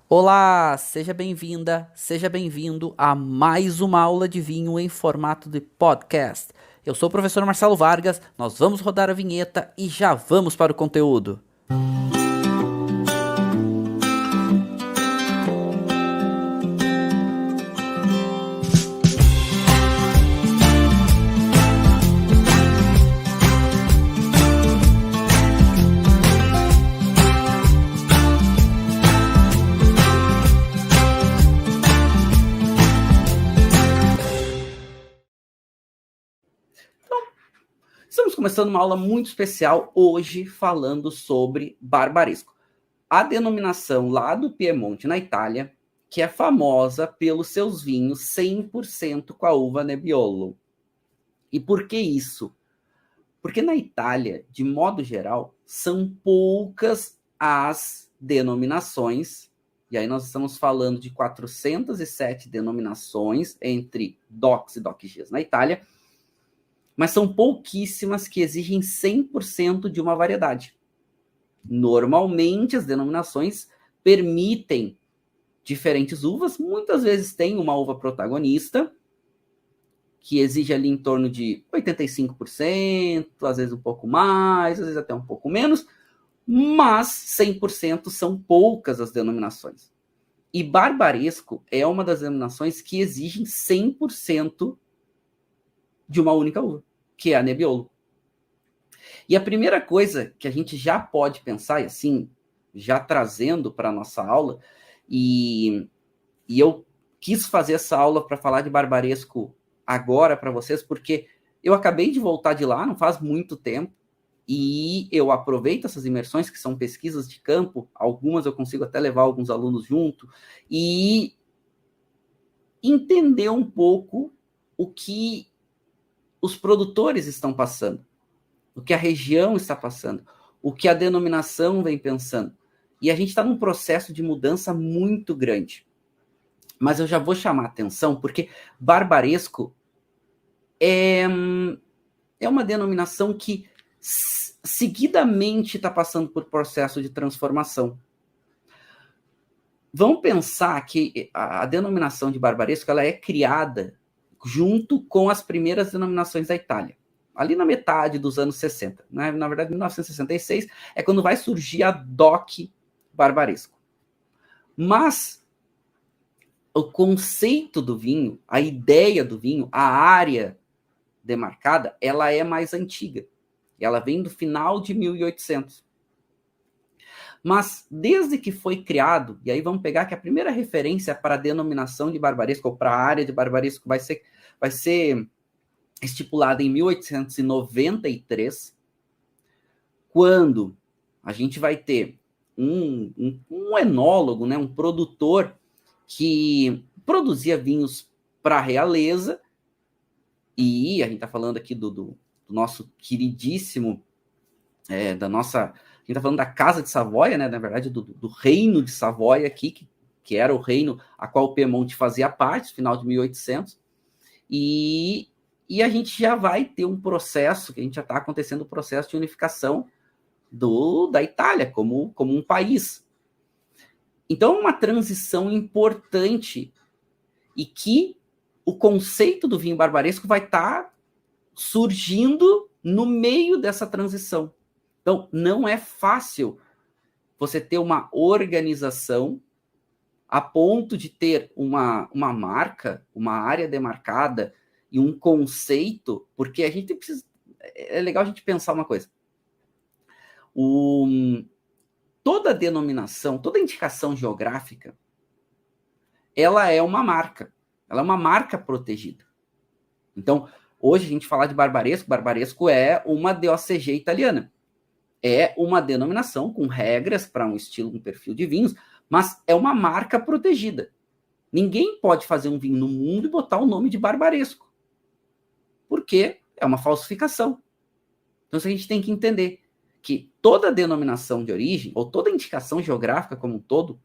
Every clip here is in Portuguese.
Olá, seja bem-vinda, seja bem-vindo a mais uma aula de vinho em formato de podcast. Eu sou o professor Marcelo Vargas, nós vamos rodar a vinheta e já vamos para o conteúdo. Estamos começando uma aula muito especial hoje falando sobre Barbaresco, a denominação lá do Piemonte, na Itália, que é famosa pelos seus vinhos 100% com a uva Nebbiolo. E por que isso? Porque na Itália, de modo geral, são poucas as denominações, e aí nós estamos falando de 407 denominações entre DOCs e DOCGs na Itália, mas são pouquíssimas que exigem 100% de uma variedade. Normalmente, as denominações permitem diferentes uvas, muitas vezes tem uma uva protagonista, que exige ali em torno de 85%, às vezes um pouco mais, às vezes até um pouco menos, mas 100% são poucas as denominações. E Barbaresco é uma das denominações que exigem 100% de uma única uva, que é a Nebbiolo. E a primeira coisa que a gente já pode pensar, e assim, já trazendo para a nossa aula, e eu quis fazer essa aula para falar de Barbaresco agora para vocês, porque eu acabei de voltar de lá, não faz muito tempo, e eu aproveito essas imersões, que são pesquisas de campo, algumas eu consigo até levar alguns alunos junto, e entender um pouco o que os produtores estão passando, o que a região está passando, o que a denominação vem pensando. E a gente está num processo de mudança muito grande. Mas eu já vou chamar a atenção, porque Barbaresco é uma denominação que seguidamente está passando por processo de transformação. Vamos pensar que a denominação de Barbaresco ela é criada junto com as primeiras denominações da Itália, ali na metade dos anos 60. Né? Na verdade, 1966 é quando vai surgir a DOC Barbaresco. Mas o conceito do vinho, a ideia do vinho, a área demarcada, ela é mais antiga. Ela vem do final de 1800. Mas desde que foi criado, e aí vamos pegar que a primeira referência para a denominação de Barbaresco, ou para a área de Barbaresco, vai ser estipulada em 1893, quando a gente vai ter um enólogo, né, um produtor que produzia vinhos para a realeza, e a gente está falando aqui do nosso queridíssimo, da nossa... A gente está falando da Casa de Savoia, né, na verdade, do Reino de Savoia aqui, que era o reino a qual o Piemonte fazia parte, final de 1800, e a gente já vai ter um processo, que a gente já está acontecendo o processo de unificação da Itália como um país. Então, é uma transição importante e que o conceito do vinho barbaresco vai estar surgindo no meio dessa transição. Então, não é fácil você ter uma organização a ponto de ter uma marca, uma área demarcada e um conceito, porque a gente precisa... É legal a gente pensar uma coisa. Toda denominação, toda indicação geográfica, ela é uma marca. Ela é uma marca protegida. Então, hoje a gente fala de Barbaresco, Barbaresco é uma DOCG italiana. É uma denominação com regras para um estilo, um perfil de vinhos, mas é uma marca protegida. Ninguém pode fazer um vinho no mundo e botar o nome de Barbaresco, porque é uma falsificação. Então, isso a gente tem que entender que toda denominação de origem, ou toda indicação geográfica como um todo,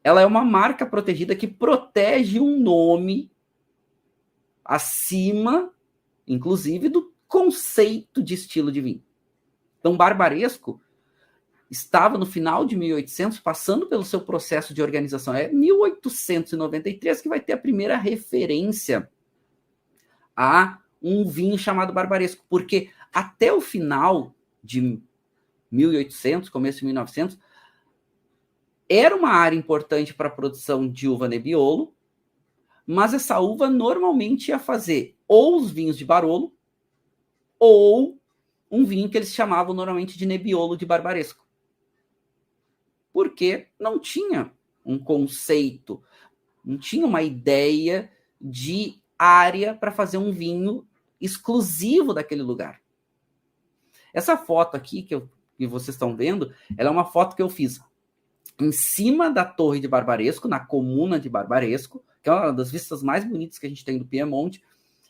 ela é uma marca protegida que protege um nome acima, inclusive, do conceito de estilo de vinho. Então, Barbaresco estava no final de 1800, passando pelo seu processo de organização. É 1893 que vai ter a primeira referência a um vinho chamado barbaresco, porque até o final de 1800, começo de 1900, era uma área importante para a produção de uva Nebbiolo, mas essa uva normalmente ia fazer ou os vinhos de Barolo, ou um vinho que eles chamavam normalmente de Nebbiolo de Barbaresco. Porque não tinha um conceito, não tinha uma ideia de área para fazer um vinho exclusivo daquele lugar. Essa foto aqui que vocês estão vendo, ela é uma foto que eu fiz em cima da Torre de Barbaresco, na comuna de Barbaresco, que é uma das vistas mais bonitas que a gente tem do Piemonte,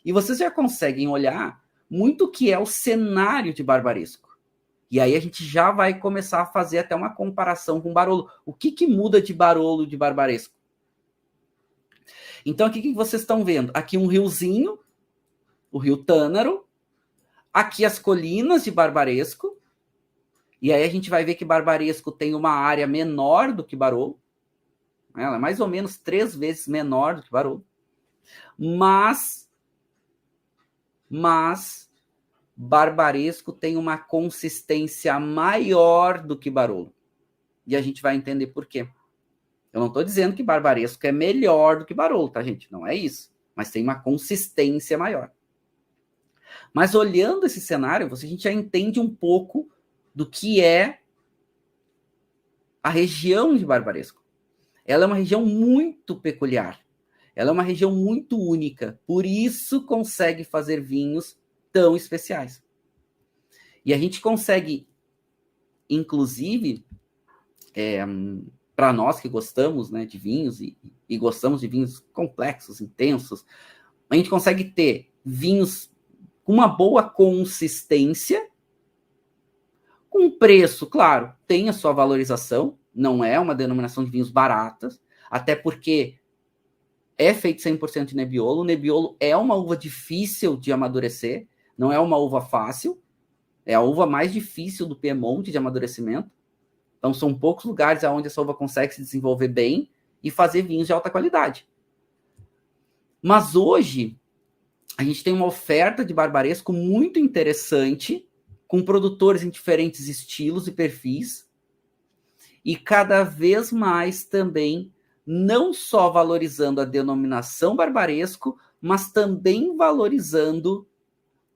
e vocês já conseguem olhar muito o que é o cenário de Barbaresco. E aí a gente já vai começar a fazer até uma comparação com Barolo. O que muda de Barolo de Barbaresco? Então aqui o que vocês estão vendo? Aqui um riozinho, o rio Tânaro, aqui as colinas de Barbaresco, e aí a gente vai ver que Barbaresco tem uma área menor do que Barolo. Ela é mais ou menos 3 vezes menor do que Barolo. Mas Barbaresco tem uma consistência maior do que Barolo. E a gente vai entender por quê. Eu não estou dizendo que Barbaresco é melhor do que Barolo, tá, gente? Não é isso. Mas tem uma consistência maior. Mas olhando esse cenário, a gente já entende um pouco do que é a região de Barbaresco. Ela é uma região muito peculiar. Ela é uma região muito única. Por isso consegue fazer vinhos tão especiais. E a gente consegue, inclusive, para nós que gostamos, né, de vinhos e gostamos de vinhos complexos, intensos, a gente consegue ter vinhos com uma boa consistência, com preço, claro, tem a sua valorização, não é uma denominação de vinhos baratas, até porque é feito 100% de Nebbiolo. O Nebbiolo é uma uva difícil de amadurecer, não é uma uva fácil, é a uva mais difícil do Piemonte de amadurecimento. Então são poucos lugares onde essa uva consegue se desenvolver bem e fazer vinhos de alta qualidade. Mas hoje a gente tem uma oferta de Barbaresco muito interessante, com produtores em diferentes estilos e perfis, e cada vez mais também não só valorizando a denominação Barbaresco, mas também valorizando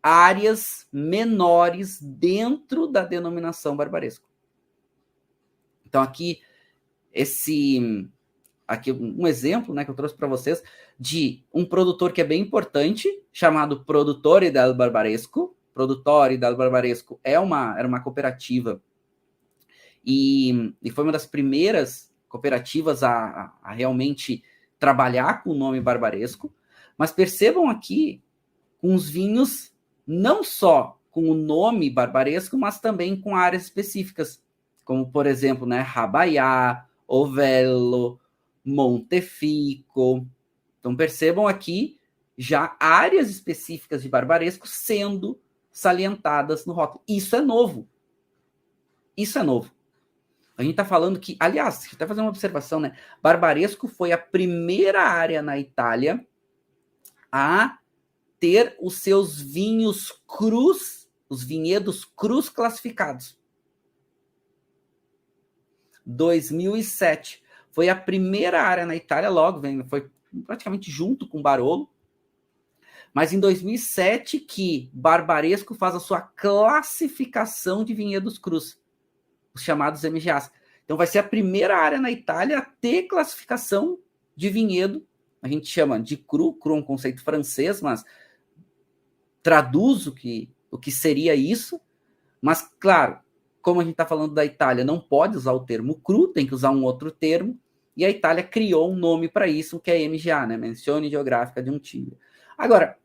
áreas menores dentro da denominação Barbaresco. Então aqui um exemplo, né, que eu trouxe para vocês de um produtor que é bem importante, chamado Produttori del Barbaresco. Produttori del Barbaresco era uma cooperativa e foi uma das primeiras cooperativas a realmente trabalhar com o nome Barbaresco. Mas percebam aqui com os vinhos não só com o nome Barbaresco, mas também com áreas específicas, como, por exemplo, né, Rabaiá, Ovello, Montefico. Então, percebam aqui já áreas específicas de Barbaresco sendo salientadas no rótulo. Isso é novo. Isso é novo. A gente está falando que, aliás, deixa eu até fazer uma observação, né? Barbaresco foi a primeira área na Itália a ter os seus vinhos crus, os vinhedos crus classificados. 2007. Foi a primeira área na Itália, logo, foi praticamente junto com Barolo. Mas em 2007 que Barbaresco faz a sua classificação de vinhedos crus, os chamados MGAs. Então vai ser a primeira área na Itália a ter classificação de vinhedo. A gente chama de cru é um conceito francês, mas traduz o que seria isso. Mas, claro, como a gente está falando da Itália, não pode usar o termo cru, tem que usar um outro termo, e a Itália criou um nome para isso, que é MGA, né? Menzione Geográfica de un Ciglio. Agora,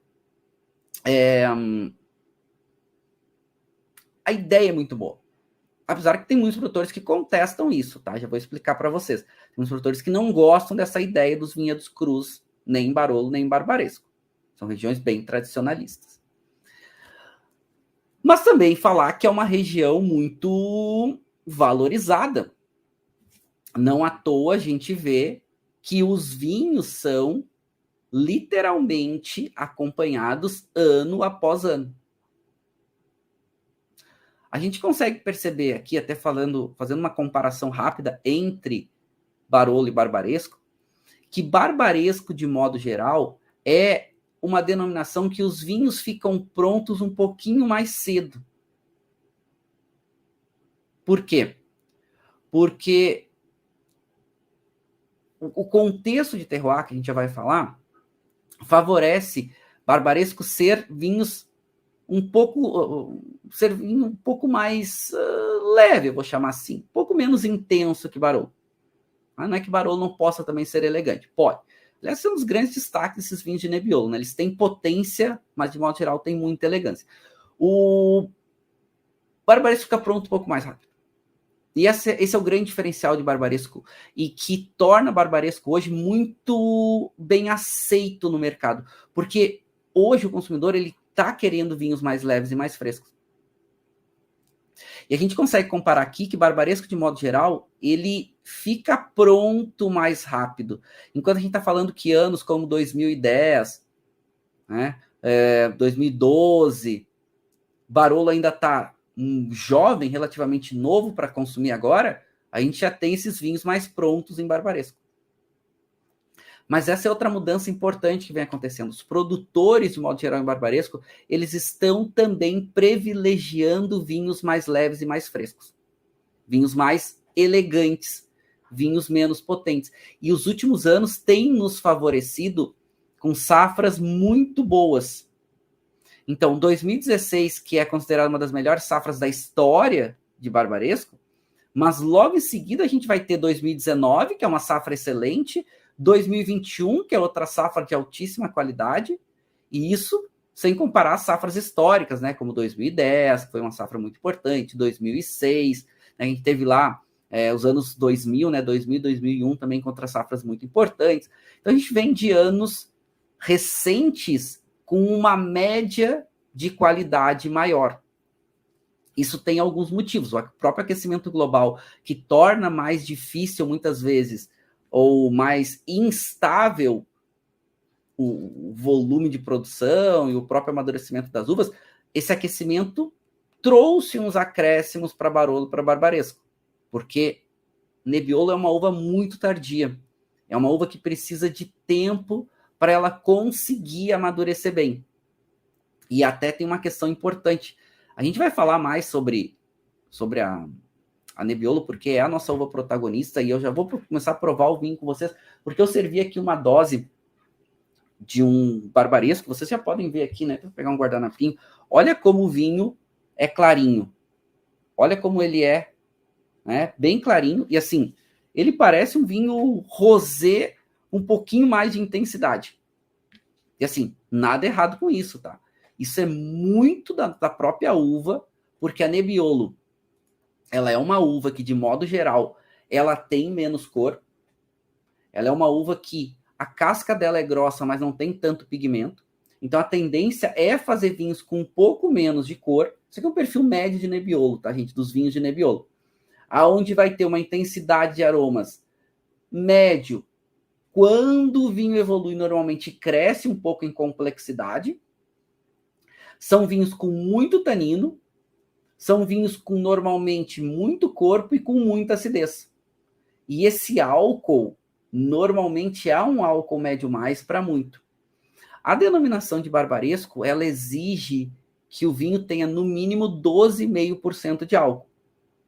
a ideia é muito boa. Apesar que tem muitos produtores que contestam isso, tá? Já vou explicar para vocês. Tem muitos produtores que não gostam dessa ideia dos vinhedos crus, nem em Barolo, nem em Barbaresco. São regiões bem tradicionalistas. Mas também falar que é uma região muito valorizada. Não à toa a gente vê que os vinhos são literalmente acompanhados ano após ano. A gente consegue perceber aqui, até fazendo uma comparação rápida entre Barolo e Barbaresco, que Barbaresco, de modo geral, é uma denominação que os vinhos ficam prontos um pouquinho mais cedo. Por quê? Porque o contexto de terroir, que a gente já vai falar, favorece Barbaresco ser vinhos um pouco mais leve, eu vou chamar assim, um pouco menos intenso que Barolo. Não é que Barolo não possa também ser elegante, pode. Aliás, é um dos grandes destaques desses vinhos de Nebbiolo, né? Eles têm potência, mas de modo geral têm muita elegância. O Barbaresco fica pronto um pouco mais rápido. E esse é o grande diferencial de Barbaresco, e que torna Barbaresco hoje muito bem aceito no mercado, porque hoje o consumidor ele está querendo vinhos mais leves e mais frescos. E a gente consegue comparar aqui que Barbaresco, de modo geral, ele fica pronto mais rápido. Enquanto a gente está falando que anos como 2010, né, 2012, Barolo ainda está um jovem relativamente novo para consumir agora, a gente já tem esses vinhos mais prontos em Barbaresco. Mas essa é outra mudança importante que vem acontecendo. Os produtores, de modo geral, em Barbaresco, eles estão também privilegiando vinhos mais leves e mais frescos. Vinhos mais elegantes, vinhos menos potentes. E os últimos anos têm nos favorecido com safras muito boas. Então, 2016, que é considerada uma das melhores safras da história de Barbaresco, mas logo em seguida a gente vai ter 2019, que é uma safra excelente, 2021, que é outra safra de altíssima qualidade, e isso sem comparar as safras históricas, né, como 2010, que foi uma safra muito importante, 2006, né, a gente teve lá os anos 2000, né, 2000, 2001 também contra safras muito importantes. Então a gente vem de anos recentes com uma média de qualidade maior. Isso tem alguns motivos. O próprio aquecimento global, que torna mais difícil, muitas vezes, ou mais instável o volume de produção e o próprio amadurecimento das uvas, esse aquecimento trouxe uns acréscimos para Barolo, para Barbaresco, porque Nebbiolo é uma uva muito tardia. É uma uva que precisa de tempo para ela conseguir amadurecer bem. E até tem uma questão importante. A gente vai falar mais sobre a Nebbiolo, porque é a nossa uva protagonista, e eu já vou começar a provar o vinho com vocês, porque eu servi aqui uma dose de um Barbaresco, vocês já podem ver aqui, né? Vou pegar um guardanapinho. Olha como o vinho é clarinho. Olha como ele é, né? Bem clarinho, e assim, ele parece um vinho rosé, um pouquinho mais de intensidade. E assim, nada errado com isso, tá? Isso é muito da própria uva, porque a Nebbiolo, ela é uma uva que, de modo geral, ela tem menos cor. Ela é uma uva que a casca dela é grossa, mas não tem tanto pigmento. Então, a tendência é fazer vinhos com um pouco menos de cor. Isso aqui é um perfil médio de Nebbiolo, tá, gente? Dos vinhos de Nebbiolo. Aonde vai ter uma intensidade de aromas médio. Quando o vinho evolui, normalmente cresce um pouco em complexidade. São vinhos com muito tanino, são vinhos com normalmente muito corpo e com muita acidez. E esse álcool, normalmente é um álcool médio mais para muito. A denominação de Barbaresco, ela exige que o vinho tenha no mínimo 12,5% de álcool.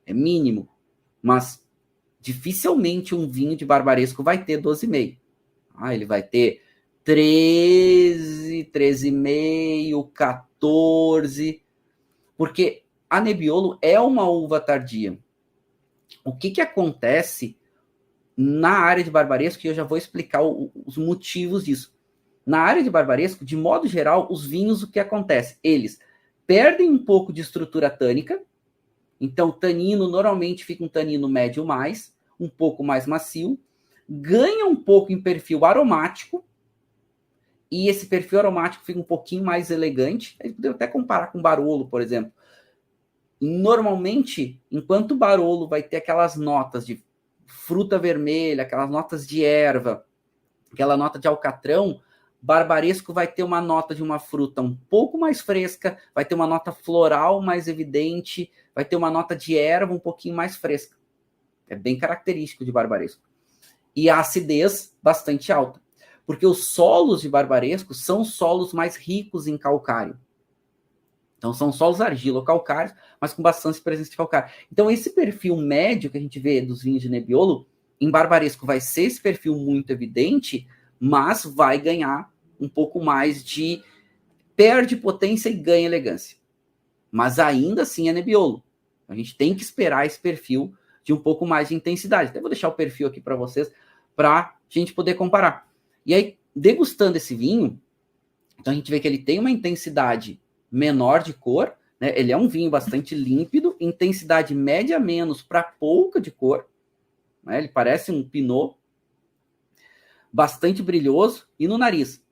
É mínimo. Mas dificilmente um vinho de Barbaresco vai ter 12,5%. Ele vai ter 13, 13,5%, 14%, porque a Nebbiolo é uma uva tardia. O que acontece na área de Barbaresco, e eu já vou explicar os motivos disso. Na área de Barbaresco, de modo geral, os vinhos, o que acontece? Eles perdem um pouco de estrutura tânica, então o tanino normalmente fica um tanino médio mais, um pouco mais macio, ganha um pouco em perfil aromático, e esse perfil aromático fica um pouquinho mais elegante. A gente pode até comparar com Barolo, por exemplo. Normalmente, enquanto o Barolo vai ter aquelas notas de fruta vermelha, aquelas notas de erva, aquela nota de alcatrão, Barbaresco vai ter uma nota de uma fruta um pouco mais fresca, vai ter uma nota floral mais evidente, vai ter uma nota de erva um pouquinho mais fresca. É bem característico de Barbaresco. E a acidez bastante alta, porque os solos de Barbaresco são solos mais ricos em calcário. Então, são solos argilo-calcários, mas com bastante presença de calcário. Então, esse perfil médio que a gente vê dos vinhos de Nebbiolo, em Barbaresco vai ser esse perfil muito evidente, mas vai ganhar um pouco mais de... perde potência e ganha elegância. Mas ainda assim é Nebbiolo. A gente tem que esperar esse perfil de um pouco mais de intensidade. Até vou deixar o perfil aqui para vocês, para a gente poder comparar. E aí, degustando esse vinho, então a gente vê que ele tem uma intensidade menor de cor, né? Ele é um vinho bastante límpido, intensidade média menos para pouca de cor, né? Ele parece um pinot, bastante brilhoso, e no nariz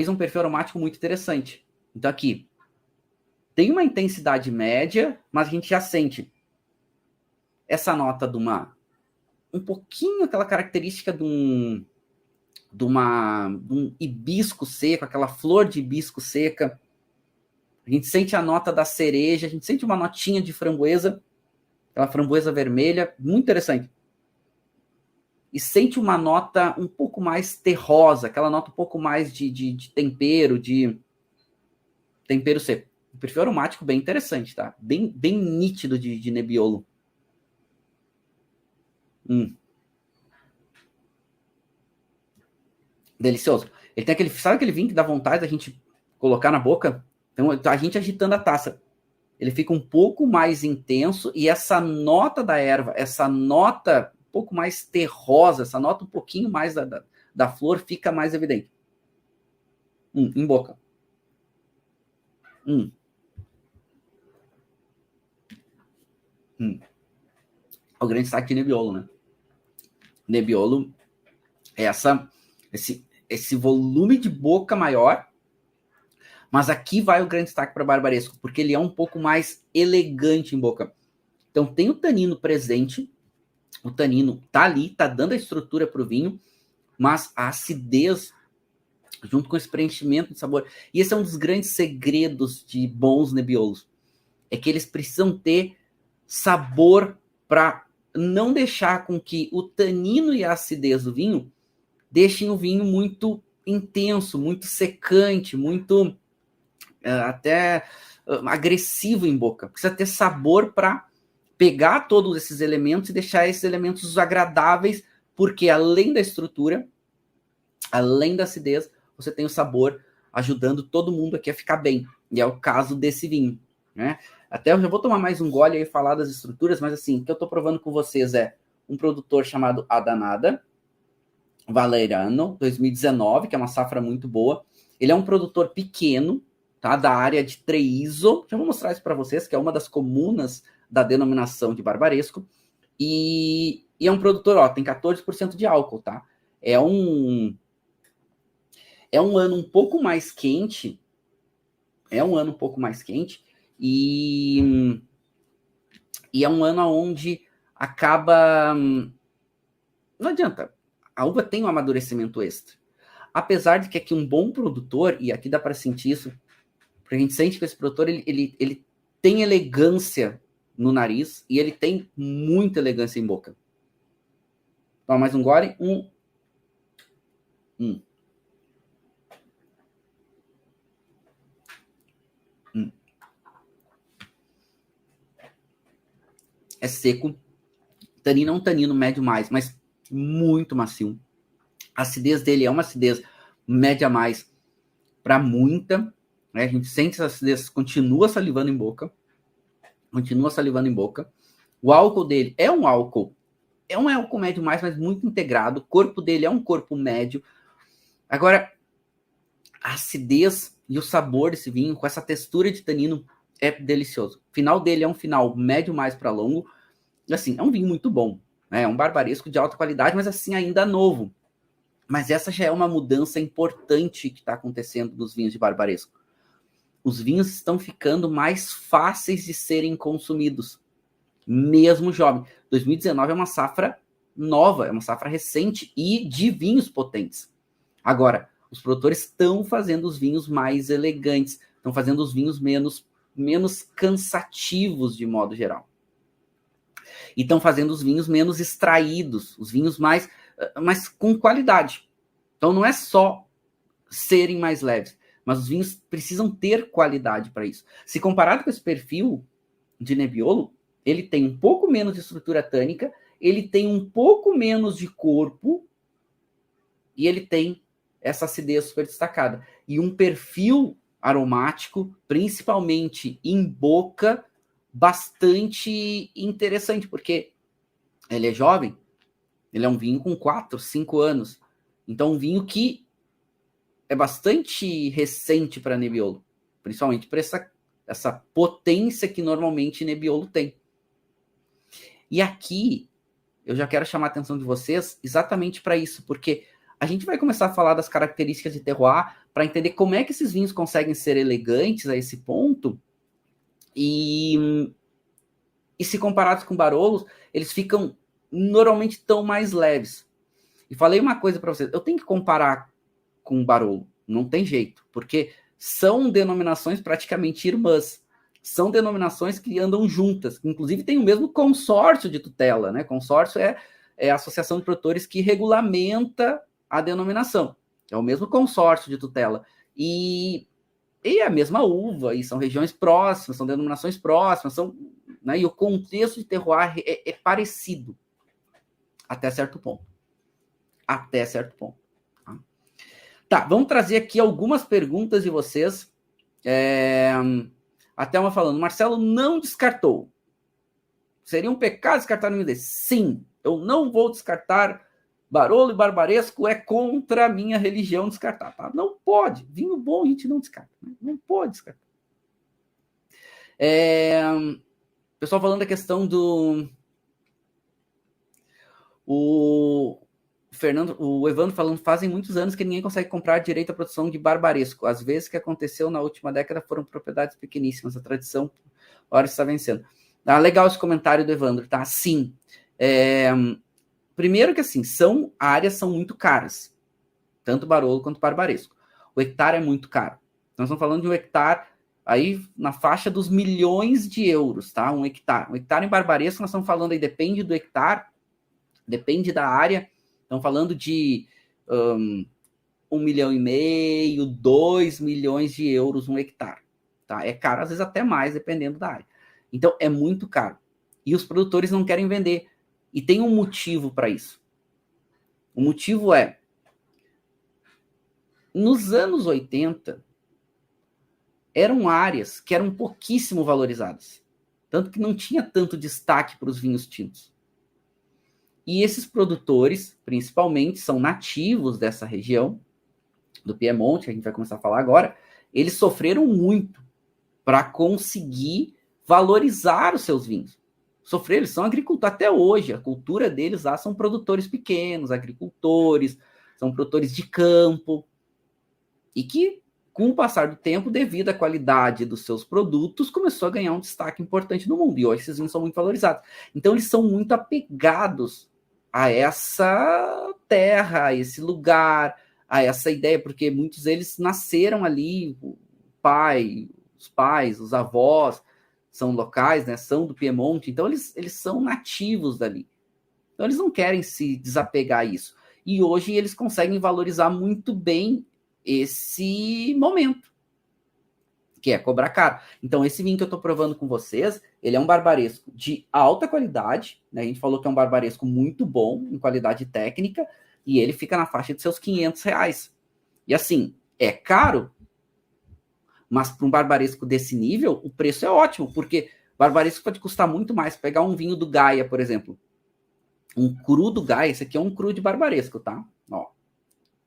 um perfil aromático muito interessante. Então aqui tem uma intensidade média, mas a gente já sente essa nota de um pouquinho aquela característica de um hibisco seco, aquela flor de hibisco seca. A gente sente a nota da cereja, a gente sente uma notinha de framboesa, aquela framboesa vermelha, muito interessante. E sente uma nota um pouco mais terrosa, aquela nota um pouco mais de tempero, de tempero seco. Um perfil aromático bem interessante, tá? Bem nítido de Nebbiolo. Delicioso. Ele tem aquele, sabe aquele vinho que dá vontade da gente colocar na boca? Então, a gente agitando a taça. Ele fica um pouco mais intenso e essa nota da erva, essa nota um pouco mais terrosa, essa nota um pouquinho mais da flor fica mais evidente. Em boca. O grande destaque de Nebbiolo, né? Nebbiolo é esse volume de boca maior, mas aqui vai o grande destaque para Barbaresco, porque ele é um pouco mais elegante em boca. Então tem o tanino presente, o tanino tá ali, tá dando a estrutura para o vinho, mas a acidez, junto com esse preenchimento de sabor, e esse é um dos grandes segredos de bons Nebbiolos, é que eles precisam ter sabor para não deixar com que o tanino e a acidez do vinho deixem o vinho muito intenso, muito secante, muito até agressivo em boca. Precisa ter sabor para pegar todos esses elementos e deixar esses elementos agradáveis, porque além da estrutura, além da acidez, você tem o sabor ajudando todo mundo aqui a ficar bem. E é o caso desse vinho, né? Até eu já vou tomar mais um gole e falar das estruturas, mas assim, o que eu estou provando com vocês é um produtor chamado Adanada, Valeriano, 2019, que é uma safra muito boa. Ele é um produtor pequeno, tá, da área de Treviso. Já vou mostrar isso para vocês, que é uma das comunas da denominação de Barbaresco. E é um produtor, ó, tem 14% de álcool, tá? É um ano um pouco mais quente. E é um ano onde acaba... Não adianta. A uva tem um amadurecimento extra. Apesar de que aqui um bom produtor, e aqui dá para sentir isso, porque a gente sente que esse produtor ele tem elegância no nariz e ele tem muita elegância em boca. Toma mais um gole. É seco. Tanino é um tanino médio mais, mas muito macio. A acidez dele é uma acidez média mais para muita, né? A gente sente essa acidez, continua salivando em boca. O álcool dele é um álcool médio mais, mas muito integrado. O corpo dele é um corpo médio. Agora, a acidez e o sabor desse vinho, com essa textura de tanino, é delicioso. O final dele é um final médio mais para longo. Assim, é um vinho muito bom, né? É um barbaresco de alta qualidade, mas assim, ainda novo. Mas essa já é uma mudança importante que está acontecendo nos vinhos de barbaresco. os vinhos estão ficando mais fáceis de serem consumidos, mesmo jovem. 2019 é uma safra nova, é uma safra recente e de vinhos potentes. Agora, os produtores estão fazendo os vinhos mais elegantes, estão fazendo os vinhos menos cansativos de modo geral. E estão fazendo os vinhos menos extraídos, os vinhos mais com qualidade. Então não é só serem mais leves, mas os vinhos precisam ter qualidade para isso. Se comparado com esse perfil de Nebbiolo, ele tem um pouco menos de estrutura tânica, ele tem um pouco menos de corpo e ele tem essa acidez super destacada. E um perfil aromático, principalmente em boca, bastante interessante, porque ele é jovem, ele é um vinho com 4, 5 anos. Então, um vinho que é bastante recente para Nebbiolo, principalmente para essa potência que normalmente Nebbiolo tem. E aqui, eu já quero chamar a atenção de vocês exatamente para isso, porque a gente vai começar a falar das características de terroir para entender como é que esses vinhos conseguem ser elegantes a esse ponto e se comparados com Barolos, eles ficam normalmente tão mais leves. E falei uma coisa para vocês, eu tenho que comparar com Barolo, não tem jeito, porque são denominações praticamente irmãs, são denominações que andam juntas, inclusive tem o mesmo consórcio de tutela, né? Consórcio é a associação de produtores que regulamenta a denominação, é o mesmo consórcio de tutela, e é a mesma uva, e são regiões próximas, são denominações próximas, né, e o contexto de terroir é parecido, até certo ponto. Até certo ponto. Tá, vamos trazer aqui algumas perguntas de vocês. Até uma falando, Marcelo não descartou. Seria um pecado descartar nenhum desses? Sim, eu não vou descartar. Barolo e Barbaresco é contra a minha religião descartar. Tá? Não pode. Vinho bom a gente não descarta. Né? Não pode descartar. Pessoal falando da questão do... O Evandro falando, fazem muitos anos que ninguém consegue comprar direito à produção de Barbaresco. Às vezes que aconteceu na última década foram propriedades pequeníssimas. A tradição agora está vencendo. Legal esse comentário do Evandro, tá? Sim. Primeiro que assim, áreas são muito caras. Tanto Barolo quanto Barbaresco. O hectare é muito caro. Nós estamos falando de um hectare aí na faixa dos milhões de euros, tá? Um hectare. Um hectare em Barbaresco, nós estamos falando aí, depende do hectare, depende da área. Estamos falando de 1,5 milhão, 2 milhões de euros um hectare. Tá? É caro, às vezes até mais, dependendo da área. Então, é muito caro. E os produtores não querem vender. E tem um motivo para isso. O motivo é, nos anos 80, eram áreas que eram pouquíssimo valorizadas. Tanto que não tinha tanto destaque para os vinhos tintos. E esses produtores, principalmente, são nativos dessa região, do Piemonte, que a gente vai começar a falar agora, eles sofreram muito para conseguir valorizar os seus vinhos. Sofreram, eles são agricultores até hoje, a cultura deles lá são produtores pequenos, agricultores, são produtores de campo, e que, com o passar do tempo, devido à qualidade dos seus produtos, começou a ganhar um destaque importante no mundo, e hoje esses vinhos são muito valorizados. Então, eles são muito apegados a essa terra, a esse lugar, a essa ideia, porque muitos deles nasceram ali, os pais, os avós são locais, né, são do Piemonte, então eles são nativos dali. Então eles não querem se desapegar a isso. E hoje eles conseguem valorizar muito bem esse momento, que é cobrar caro. Então esse vinho que eu estou provando com vocês, ele é um barbaresco de alta qualidade, né? A gente falou que é um barbaresco muito bom, em qualidade técnica, e ele fica na faixa de seus R$500. E assim, é caro, mas para um barbaresco desse nível, o preço é ótimo, porque barbaresco pode custar muito mais. Pegar um vinho do Gaia, por exemplo, um cru do Gaia, esse aqui é um cru de barbaresco, tá? Ó,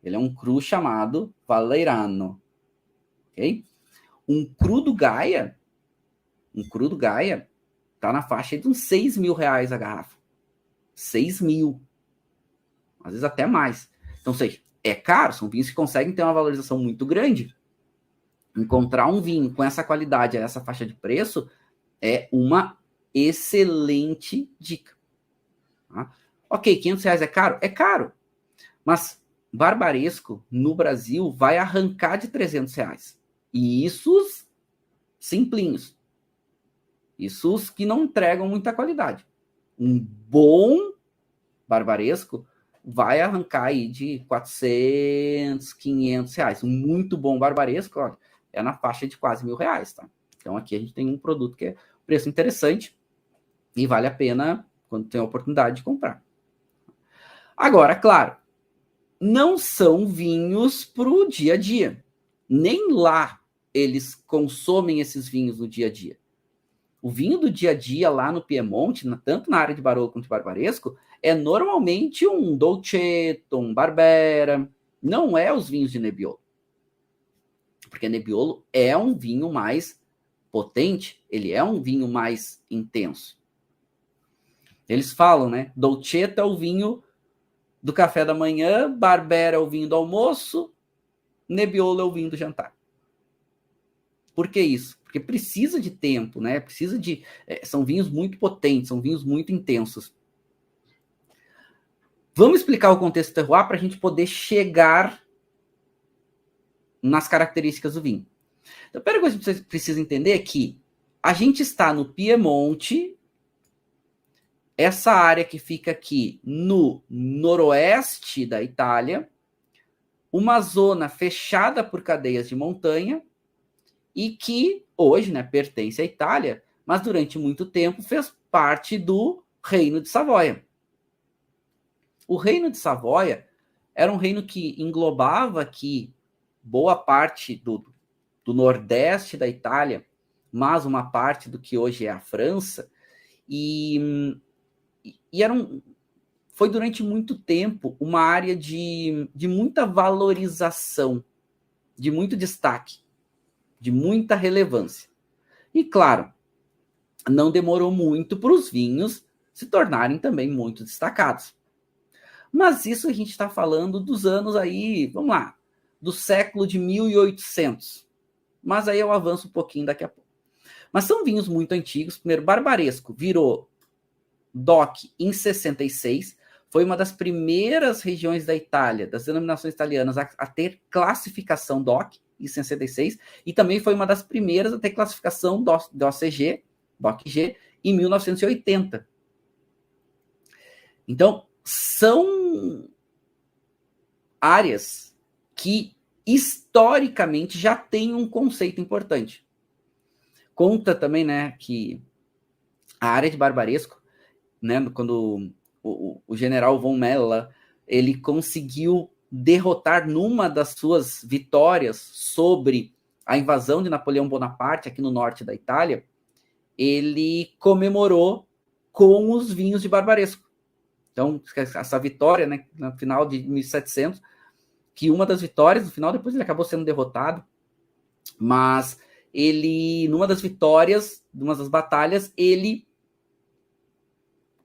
ele é um cru chamado Valleirano, ok? Um cru do Gaia tá na faixa de uns R$6.000 a garrafa. 6 mil. Às vezes até mais. Então, ou seja, é caro, são vinhos que conseguem ter uma valorização muito grande. encontrar um vinho com essa qualidade, essa faixa de preço, é uma excelente dica. Tá? Ok, R$ 500 é caro? É caro. Mas Barbaresco, no Brasil, vai arrancar de R$ 300. E isso os simplinhos. Isso os que não entregam muita qualidade. Um bom Barbaresco vai arrancar aí de R$ 400, R$ 500. Um muito bom Barbaresco, olha, é na faixa de quase R$ 1.000, tá? Então aqui a gente tem um produto que é preço interessante e vale a pena, quando tem a oportunidade, de comprar. Agora, claro, não são vinhos para o dia a dia. Nem lá eles consomem esses vinhos no dia a dia. O vinho do dia a dia lá no Piemonte, tanto na área de Barolo quanto de Barbaresco, é normalmente um Dolcetto, um Barbera. Não é os vinhos de Nebbiolo. Porque Nebbiolo é um vinho mais potente, ele é um vinho mais intenso. Eles falam, né? Dolcetto é o vinho do café da manhã, Barbera é o vinho do almoço, Nebbiolo é o vinho do jantar. Por que isso? Porque precisa de tempo, né? Precisa de... são vinhos muito potentes, são vinhos muito intensos. Vamos explicar o contexto do terroir para a gente poder chegar nas características do vinho. Então, a primeira coisa que você precisa entender é que a gente está no Piemonte, essa área que fica aqui no noroeste da Itália, uma zona fechada por cadeias de montanha e que hoje, né, pertence à Itália, mas durante muito tempo fez parte do Reino de Savoia. O Reino de Savoia era um reino que englobava aqui boa parte do nordeste da Itália, mas uma parte do que hoje é a França, e foi durante muito tempo uma área de muita valorização, de muito destaque, de muita relevância. E claro, não demorou muito para os vinhos se tornarem também muito destacados. Mas isso a gente está falando dos anos aí, vamos lá, do século de 1800. Mas aí eu avanço um pouquinho daqui a pouco. Mas são vinhos muito antigos. Primeiro, Barbaresco virou DOC em 66. Foi uma das primeiras regiões da Itália, das denominações italianas, a ter classificação DOC em 66. E também foi uma das primeiras a ter classificação DOCG, DOCG, em 1980. Então, são áreas que historicamente já têm um conceito importante. Conta também, né, que a área de Barbaresco, né, quando o general von Mella, ele conseguiu derrotar numa das suas vitórias sobre a invasão de Napoleão Bonaparte aqui no norte da Itália, ele comemorou com os vinhos de Barbaresco. Então, essa vitória, né, no final de 1700, que uma das vitórias, no final, depois ele acabou sendo derrotado, mas ele, numa das vitórias, numa das batalhas, ele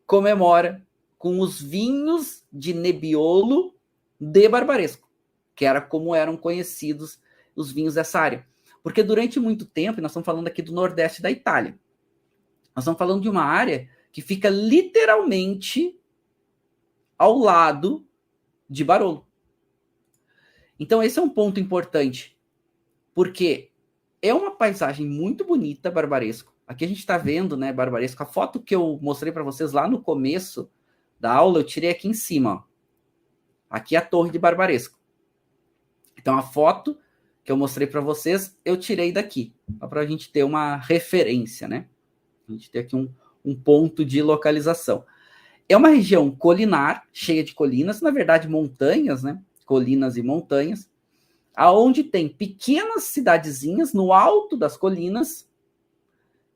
comemora com os vinhos de Nebbiolo de Barbaresco, que era como eram conhecidos os vinhos dessa área. Porque durante muito tempo, nós estamos falando aqui do nordeste da Itália, nós estamos falando de uma área que fica literalmente ao lado de Barolo. Então esse é um ponto importante, porque é uma paisagem muito bonita, Barbaresco. Aqui a gente está vendo, né, Barbaresco. A foto que eu mostrei para vocês lá no começo da aula, eu tirei aqui em cima. Ó. Aqui é a Torre de Barbaresco. Então a foto que eu mostrei para vocês, eu tirei daqui, para a gente ter uma referência, né? A gente ter aqui um ponto de localização. É uma região colinar, cheia de colinas, na verdade montanhas, né? Colinas e montanhas, aonde tem pequenas cidadezinhas no alto das colinas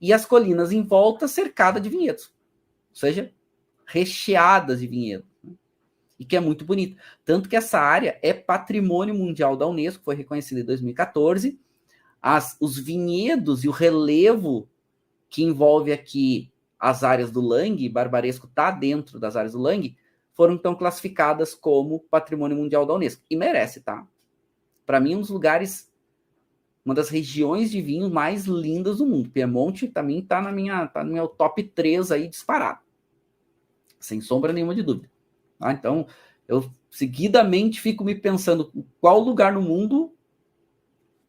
e as colinas em volta cercadas de vinhedos, ou seja, recheadas de vinhedos, né? E que é muito bonito. Tanto que essa área é patrimônio mundial da Unesco, foi reconhecida em 2014. Os vinhedos e o relevo que envolve aqui as áreas do Langue, Barbaresco está dentro das áreas do Langue, foram então classificadas como patrimônio mundial da Unesco. E merece, tá? Para mim, um dos lugares uma das regiões de vinho mais lindas do mundo. Piemonte também tá no meu top 3 aí disparado. Sem sombra nenhuma de dúvida. Tá? Então, eu seguidamente fico me pensando qual lugar no mundo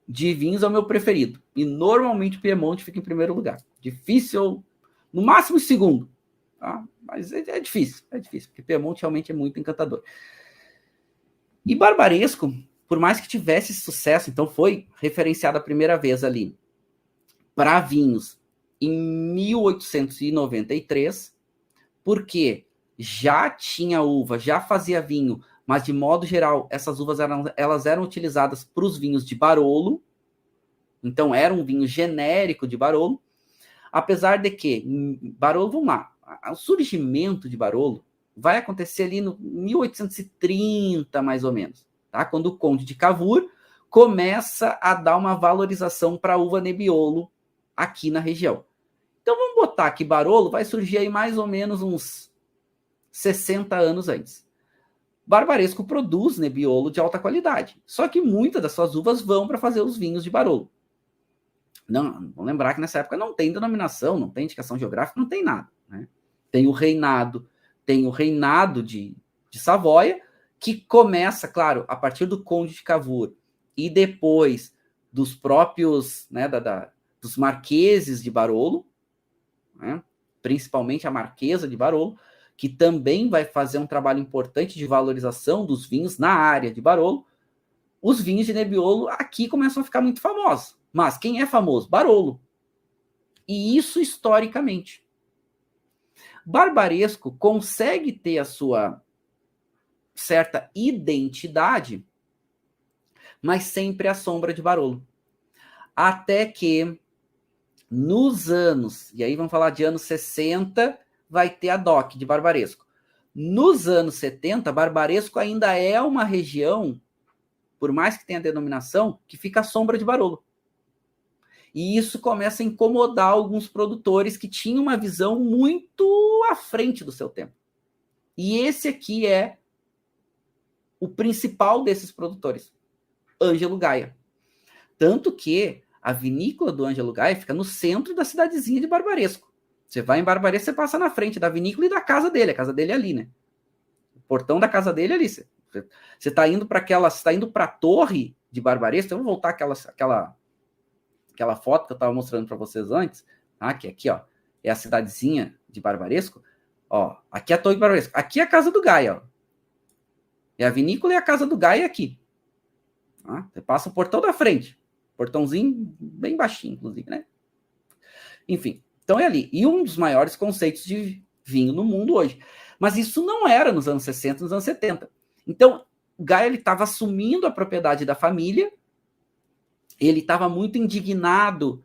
de vinhos é o meu preferido. E normalmente o Piemonte fica em primeiro lugar. Difícil, no máximo segundo. Tá? Mas é difícil, porque Piemonte realmente é muito encantador. E Barbaresco, por mais que tivesse sucesso, então foi referenciado a primeira vez ali para vinhos em 1893, porque já tinha uva, já fazia vinho, mas de modo geral essas uvas elas eram utilizadas para os vinhos de Barolo, então era um vinho genérico de Barolo, apesar de que Barolo, vamos lá, o surgimento de Barolo vai acontecer ali no 1830, mais ou menos, tá? Quando o Conde de Cavour começa a dar uma valorização para a uva Nebbiolo aqui na região. Então vamos botar que Barolo vai surgir aí mais ou menos uns 60 anos antes. Barbaresco produz Nebbiolo de alta qualidade, só que muitas das suas uvas vão para fazer os vinhos de Barolo. Não, vamos lembrar que nessa época não tem denominação, não tem indicação geográfica, não tem nada, né? Tem o reinado de Savoia, que começa, claro, a partir do Conde de Cavour e depois dos próprios, né, dos marqueses de Barolo, né, principalmente a marquesa de Barolo, que também vai fazer um trabalho importante de valorização dos vinhos na área de Barolo. Os vinhos de Nebbiolo aqui começam a ficar muito famosos. Mas quem é famoso? Barolo. E isso historicamente. Barbaresco consegue ter a sua certa identidade, mas sempre à sombra de Barolo. Até que nos anos, e aí vamos falar de anos 60, vai ter a DOC de Barbaresco. Nos anos 70, Barbaresco ainda é uma região, por mais que tenha denominação, que fica à sombra de Barolo. E isso começa a incomodar alguns produtores que tinham uma visão muito à frente do seu tempo. E esse aqui é o principal desses produtores, Ângelo Gaia. Tanto que a vinícola do Ângelo Gaia fica no centro da cidadezinha de Barbaresco. Você vai em Barbaresco, você passa na frente da vinícola e da casa dele. A casa dele é ali, né? O portão da casa dele é ali. Você está indo para a torre de Barbaresco. Eu vou voltar aquela foto que eu estava mostrando para vocês antes, tá? Que aqui, ó, é a cidadezinha de Barbaresco. Ó, aqui é a torre de Barbaresco. Aqui é a casa do Gaia, ó. É a vinícola e a casa do Gaia aqui. Tá? Você passa o portão da frente. Portãozinho bem baixinho, inclusive, né? Enfim, então é ali. E um dos maiores conceitos de vinho no mundo hoje. Mas isso não era nos anos 60, nos anos 70. Então, o Gaia estava assumindo a propriedade da família. Ele estava muito indignado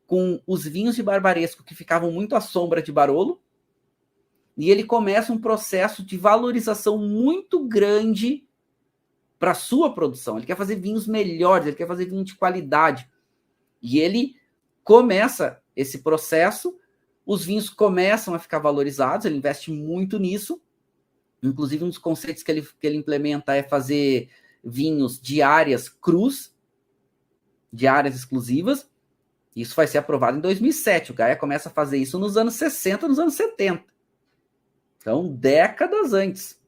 com os vinhos de Barbaresco, que ficavam muito à sombra de Barolo. E ele começa um processo de valorização muito grande para a sua produção. Ele quer fazer vinhos melhores, ele quer fazer vinho de qualidade. E ele começa esse processo, os vinhos começam a ficar valorizados, ele investe muito nisso. Inclusive, um dos conceitos que ele implementa é fazer vinhos de áreas crus, de áreas exclusivas. Isso vai ser aprovado em 2007. O Gaia começa a fazer isso nos anos 60, nos anos 70. Então, décadas antes.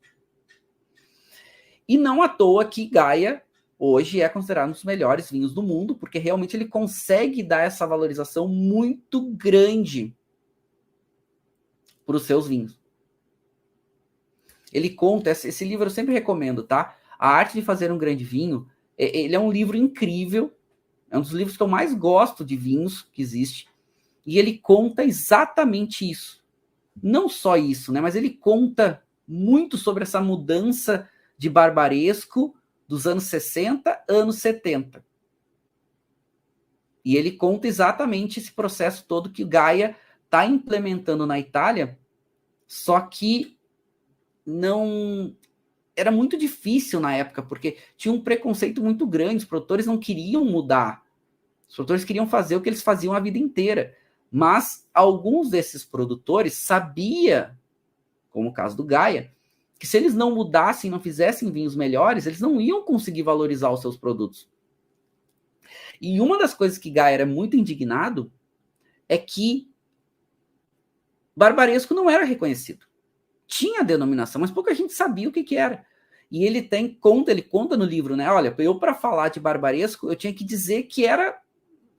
E não à toa que Gaia hoje é considerado um dos melhores vinhos do mundo, porque realmente ele consegue dar essa valorização muito grande para os seus vinhos. Ele conta, esse livro eu sempre recomendo, tá? A Arte de Fazer um Grande Vinho, ele é um livro incrível, é um dos livros que eu mais gosto de vinhos que existe, e ele conta exatamente isso. Não só isso, né? Mas ele conta muito sobre essa mudança de Barbaresco dos anos 60, anos 70. E ele conta exatamente esse processo todo que o Gaia está implementando na Itália, só que não... Era muito difícil na época, porque tinha um preconceito muito grande, os produtores não queriam mudar. Os produtores queriam fazer o que eles faziam a vida inteira. Mas alguns desses produtores sabiam, como o caso do Gaia, que se eles não mudassem, não fizessem vinhos melhores, eles não iam conseguir valorizar os seus produtos. E uma das coisas que Guy era muito indignado é que barbaresco não era reconhecido. Tinha denominação, mas pouca gente sabia o que era. E ele conta no livro, né? Olha, eu para falar de barbaresco, eu tinha que dizer que era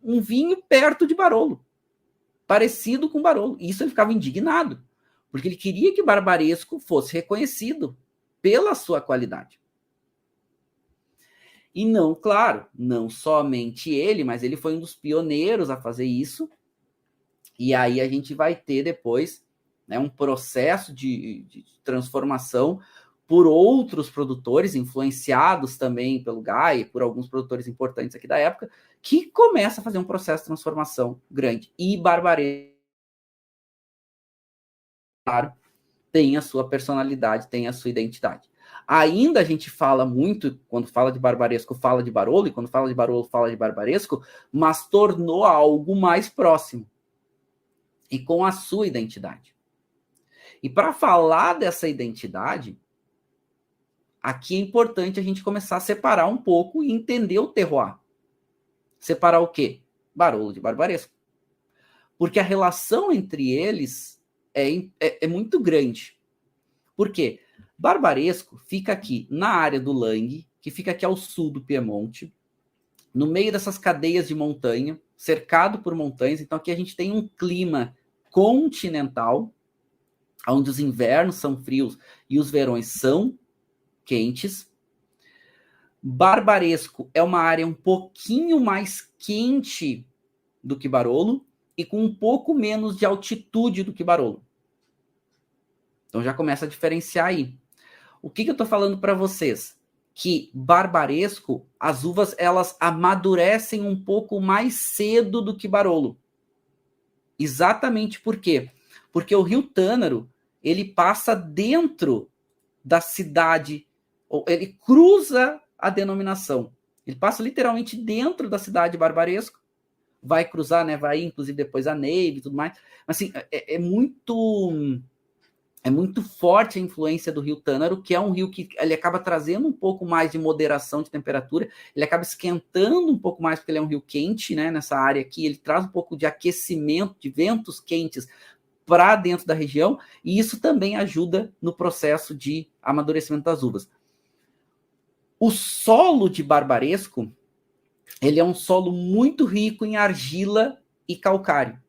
um vinho perto de Barolo, parecido com Barolo. E isso ele ficava indignado, porque ele queria que barbaresco fosse reconhecido pela sua qualidade. E não, claro, não somente ele, mas ele foi um dos pioneiros a fazer isso. E aí a gente vai ter depois, né, um processo de transformação por outros produtores, influenciados também pelo Guy, por alguns produtores importantes aqui da época, que começa a fazer um processo de transformação grande. E Barbaresco, claro, tem a sua personalidade, tem a sua identidade. Ainda a gente fala muito, quando fala de Barbaresco, fala de Barolo, e quando fala de Barolo, fala de Barbaresco, mas tornou algo mais próximo e com a sua identidade. E para falar dessa identidade, aqui é importante a gente começar a separar um pouco e entender o terroir. Separar o quê? Barolo de Barbaresco. Porque a relação entre eles é muito grande. Por quê? Barbaresco fica aqui na área do Langhe, que fica aqui ao sul do Piemonte, no meio dessas cadeias de montanha, cercado por montanhas. Então aqui a gente tem um clima continental, onde os invernos são frios e os verões são quentes. Barbaresco é uma área um pouquinho mais quente do que Barolo e com um pouco menos de altitude do que Barolo. Então já começa a diferenciar aí. O que eu estou falando para vocês? Que Barbaresco, as uvas, elas amadurecem um pouco mais cedo do que Barolo. Exatamente por quê? Porque o rio Tânaro, ele passa dentro da cidade, ele cruza a denominação. Ele passa literalmente dentro da cidade de Barbaresco, vai cruzar, né? Vai inclusive depois a Neiva e tudo mais. Mas assim, é muito forte a influência do rio Tânaro, que é um rio que ele acaba trazendo um pouco mais de moderação de temperatura, ele acaba esquentando um pouco mais, porque ele é um rio quente, né? Nessa área aqui, ele traz um pouco de aquecimento, de ventos quentes para dentro da região, e isso também ajuda no processo de amadurecimento das uvas. O solo de Barbaresco, ele é um solo muito rico em argila e calcário.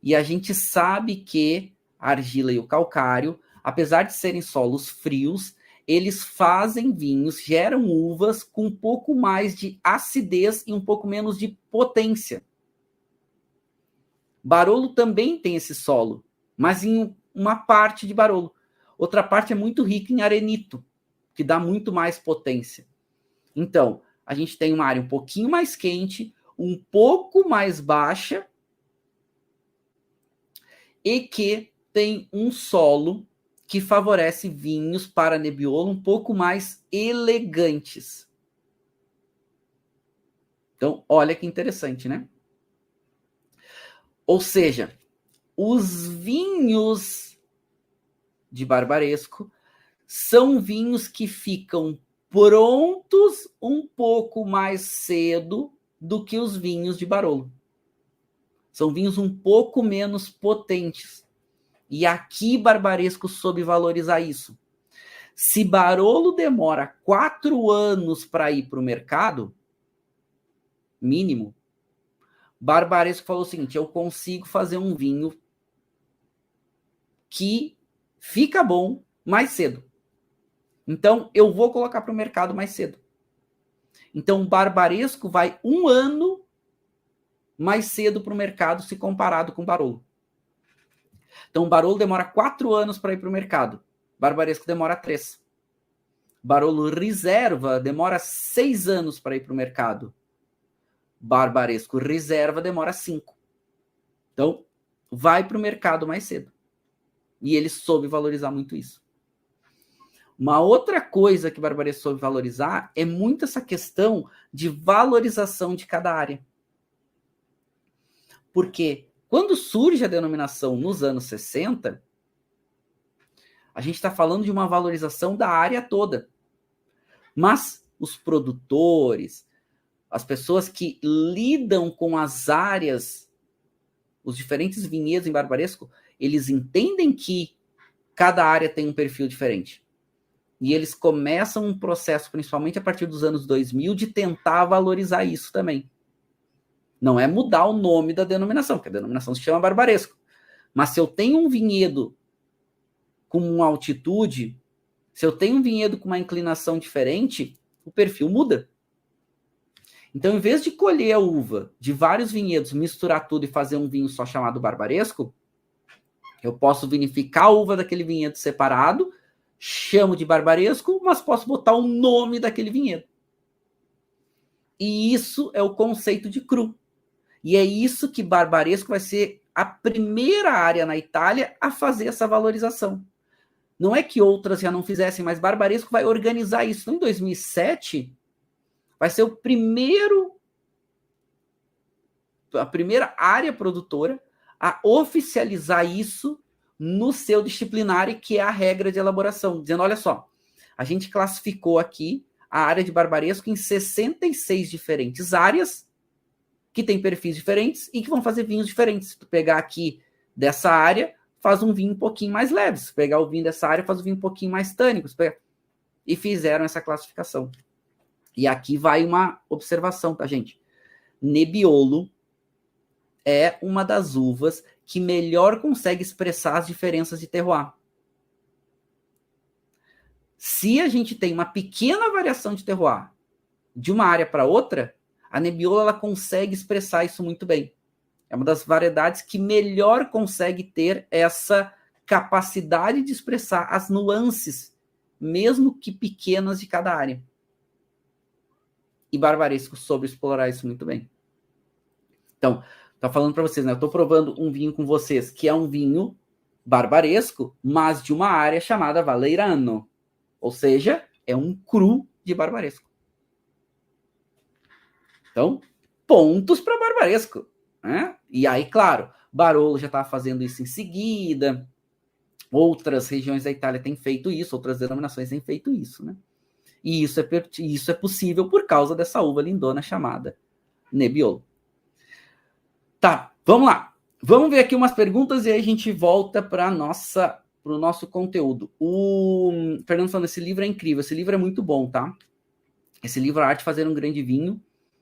E a gente sabe que a argila e o calcário, apesar de serem solos frios, eles fazem vinhos, geram uvas com um pouco mais de acidez e um pouco menos de potência. Barolo também tem esse solo, mas em uma parte de Barolo. Outra parte é muito rica em arenito, que dá muito mais potência. Então, a gente tem uma área um pouquinho mais quente, um pouco mais baixa, e que tem um solo que favorece vinhos para Nebbiolo um pouco mais elegantes. Então, olha que interessante, né? Ou seja, os vinhos de Barbaresco são vinhos que ficam prontos um pouco mais cedo do que os vinhos de Barolo. São vinhos um pouco menos potentes. E aqui Barbaresco soube valorizar isso. Se Barolo demora 4 anos para ir para o mercado, mínimo, Barbaresco falou o seguinte: eu consigo fazer um vinho que fica bom mais cedo. Então, eu vou colocar para o mercado mais cedo. Então, Barbaresco vai 1 ano mais cedo para o mercado se comparado com Barolo. Então, Barolo demora 4 anos para ir para o mercado. Barbaresco demora 3. Barolo Reserva demora 6 anos para ir para o mercado. Barbaresco Reserva demora 5. Então, vai para o mercado mais cedo. E ele soube valorizar muito isso. Uma outra coisa que Barbaresco soube valorizar é muito essa questão de valorização de cada área. Porque quando surge a denominação nos anos 60, a gente está falando de uma valorização da área toda. Mas os produtores, as pessoas que lidam com as áreas, os diferentes vinhedos em Barbaresco, eles entendem que cada área tem um perfil diferente. E eles começam um processo, principalmente a partir dos anos 2000, de tentar valorizar isso também. Não é mudar o nome da denominação, porque a denominação se chama Barbaresco. Mas se eu tenho um vinhedo com uma altitude, se eu tenho um vinhedo com uma inclinação diferente, o perfil muda. Então, em vez de colher a uva de vários vinhedos, misturar tudo e fazer um vinho só chamado Barbaresco, eu posso vinificar a uva daquele vinhedo separado, chamo de Barbaresco, mas posso botar o nome daquele vinhedo. E isso é o conceito de cru. E é isso que Barbaresco vai ser a primeira área na Itália a fazer essa valorização. Não é que outras já não fizessem, mas Barbaresco vai organizar isso. Então, em 2007, vai ser a primeira área produtora a oficializar isso no seu disciplinário, que é a regra de elaboração, dizendo, olha só, a gente classificou aqui a área de Barbaresco em 66 diferentes áreas, que tem perfis diferentes e que vão fazer vinhos diferentes. Se tu pegar aqui dessa área, faz um vinho um pouquinho mais leve. Se pegar o vinho dessa área, faz um vinho um pouquinho mais tânico. E fizeram essa classificação. E aqui vai uma observação, tá, gente? Nebbiolo é uma das uvas que melhor consegue expressar as diferenças de terroir. Se a gente tem uma pequena variação de terroir de uma área para outra, a Nebbiolo ela consegue expressar isso muito bem. É uma das variedades que melhor consegue ter essa capacidade de expressar as nuances, mesmo que pequenas, de cada área. E Barbaresco soube explorar isso muito bem. Então, tá falando para vocês, né? Eu tô provando um vinho com vocês, que é um vinho Barbaresco, mas de uma área chamada Valleirano. Ou seja, é um cru de Barbaresco. Então, pontos para Barbaresco. Né? E aí, claro, Barolo já estava fazendo isso em seguida. Outras regiões da Itália têm feito isso, outras denominações têm feito isso. Né? E isso é possível por causa dessa uva lindona chamada Nebbiolo. Tá, vamos lá. Vamos ver aqui umas perguntas e aí a gente volta para o nosso conteúdo. O Fernando falando, esse livro é incrível, esse livro é muito bom, tá? Esse livro, A Arte de Fazer um Grande Vinho,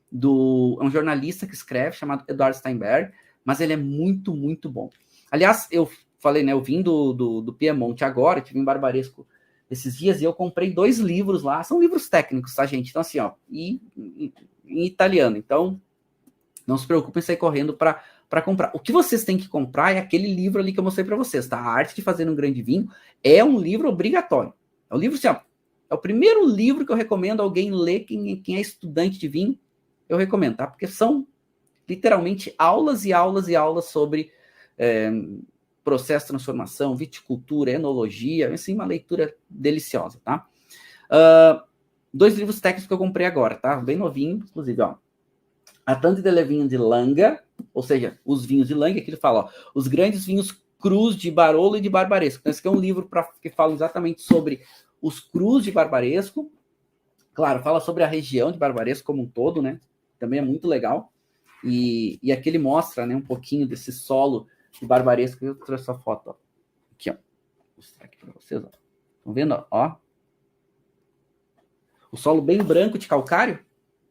é um jornalista que escreve, chamado Eduardo Steinberg, mas ele é muito, muito bom. Aliás, eu falei, né, eu vim do Piemonte agora, tive em Barbaresco esses dias, e eu comprei 2 livros lá, são livros técnicos, tá, gente? Então, assim, ó, em italiano, então não se preocupem em sair correndo para comprar. O que vocês têm que comprar é aquele livro ali que eu mostrei para vocês, tá? A Arte de Fazer um Grande Vinho é um livro obrigatório. É um livro, assim, ó, é o primeiro livro que eu recomendo alguém ler, quem é estudante de vinho, eu recomendo, tá? Porque são literalmente aulas e aulas e aulas sobre processo de transformação, viticultura, enologia, assim, uma leitura deliciosa, tá? 2 livros técnicos que eu comprei agora, tá? Bem novinho, inclusive, ó. A Tanti delle Vigne de Langa, ou seja, os vinhos de Langa, que ele fala, ó, os grandes vinhos crus de Barolo e de Barbaresco. Então, esse aqui é um livro que fala exatamente sobre os crus de Barbaresco. Claro, fala sobre a região de Barbaresco como um todo, né? Também é muito legal. E aqui ele mostra, né, um pouquinho desse solo de Barbaresco. Eu trouxe essa foto, ó. Aqui, ó. Vou mostrar aqui para vocês, ó. Estão vendo, ó? O solo bem branco de calcário,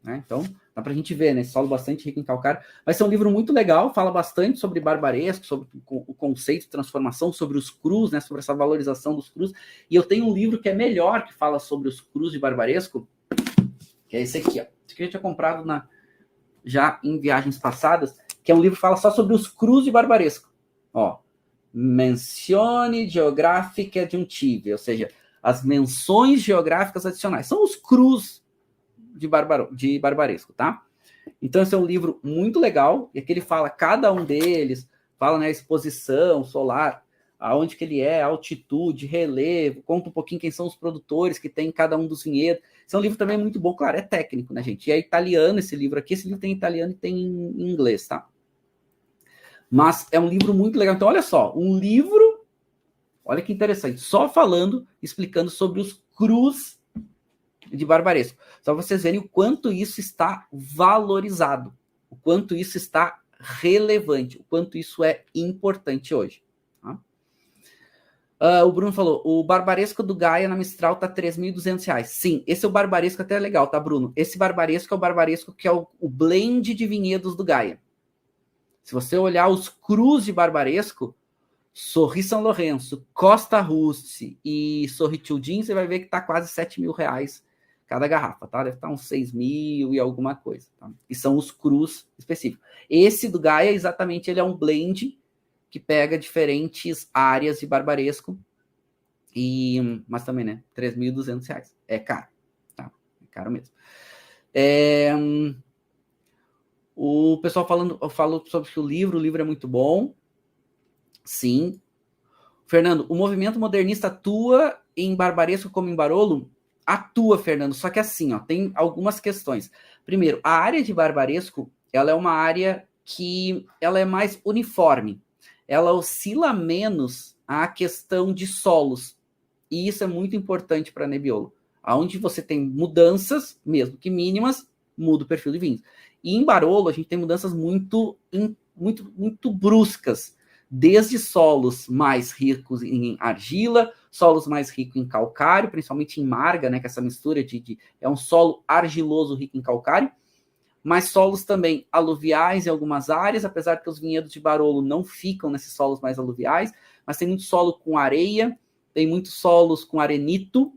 né? Então, dá pra gente ver, né? Esse solo bastante rico em calcário. Vai ser um livro muito legal, fala bastante sobre Barbaresco, sobre o conceito de transformação, sobre os crus, né? Sobre essa valorização dos crus. E eu tenho um livro que é melhor, que fala sobre os crus de Barbaresco, que é esse aqui, ó. Esse aqui eu tinha comprado já em viagens passadas, que é um livro que fala só sobre os crus de Barbaresco. Ó, Menzioni Geografiche Aggiuntive, ou seja, as menções geográficas adicionais. São os crus de Barbaresco, tá? Então, esse é um livro muito legal, e aqui ele fala cada um deles, fala, né, a exposição solar, aonde que ele é, altitude, relevo, conta um pouquinho quem são os produtores que tem em cada um dos vinhedos. Esse é um livro também muito bom, claro, é técnico, né, gente? E é italiano esse livro aqui, esse livro tem em italiano e tem em inglês, tá? Mas é um livro muito legal. Então, olha só, um livro, olha que interessante, só falando, explicando sobre os crus de barbaresco. Só para vocês verem o quanto isso está valorizado, o quanto isso está relevante, o quanto isso é importante hoje. Tá? O Bruno falou, o barbaresco do Gaia na Mistral tá R$3.200. Sim, esse é o barbaresco até legal, tá, Bruno? Esse barbaresco é o barbaresco que é o blend de vinhedos do Gaia. Se você olhar os crus de barbaresco, Sorri São Lourenço, Costa Ruste e Sorri Tildin, você vai ver que tá quase R$7.000 cada garrafa, tá? Deve estar uns 6.000 e alguma coisa, tá? E são os crus específicos. Esse do Gaia, exatamente, ele é um blend que pega diferentes áreas de barbaresco, mas também, né, R$3.200. É caro, tá? É caro mesmo. O pessoal falou sobre o livro é muito bom. Sim. Fernando, o movimento modernista atua em barbaresco como em Barolo? Atua, Fernando, só que assim, ó, tem algumas questões. Primeiro, a área de barbaresco, ela é uma área que ela é mais uniforme. Ela oscila menos a questão de solos. E isso é muito importante para Nebbiolo. Onde você tem mudanças, mesmo que mínimas, muda o perfil de vinhos. E em Barolo, a gente tem mudanças muito bruscas. Desde solos mais ricos em argila, solos mais ricos em calcário, principalmente em marga, né, que essa mistura é um solo argiloso rico em calcário, mas solos também aluviais em algumas áreas, apesar que os vinhedos de Barolo não ficam nesses solos mais aluviais, mas tem muito solo com areia, tem muitos solos com arenito,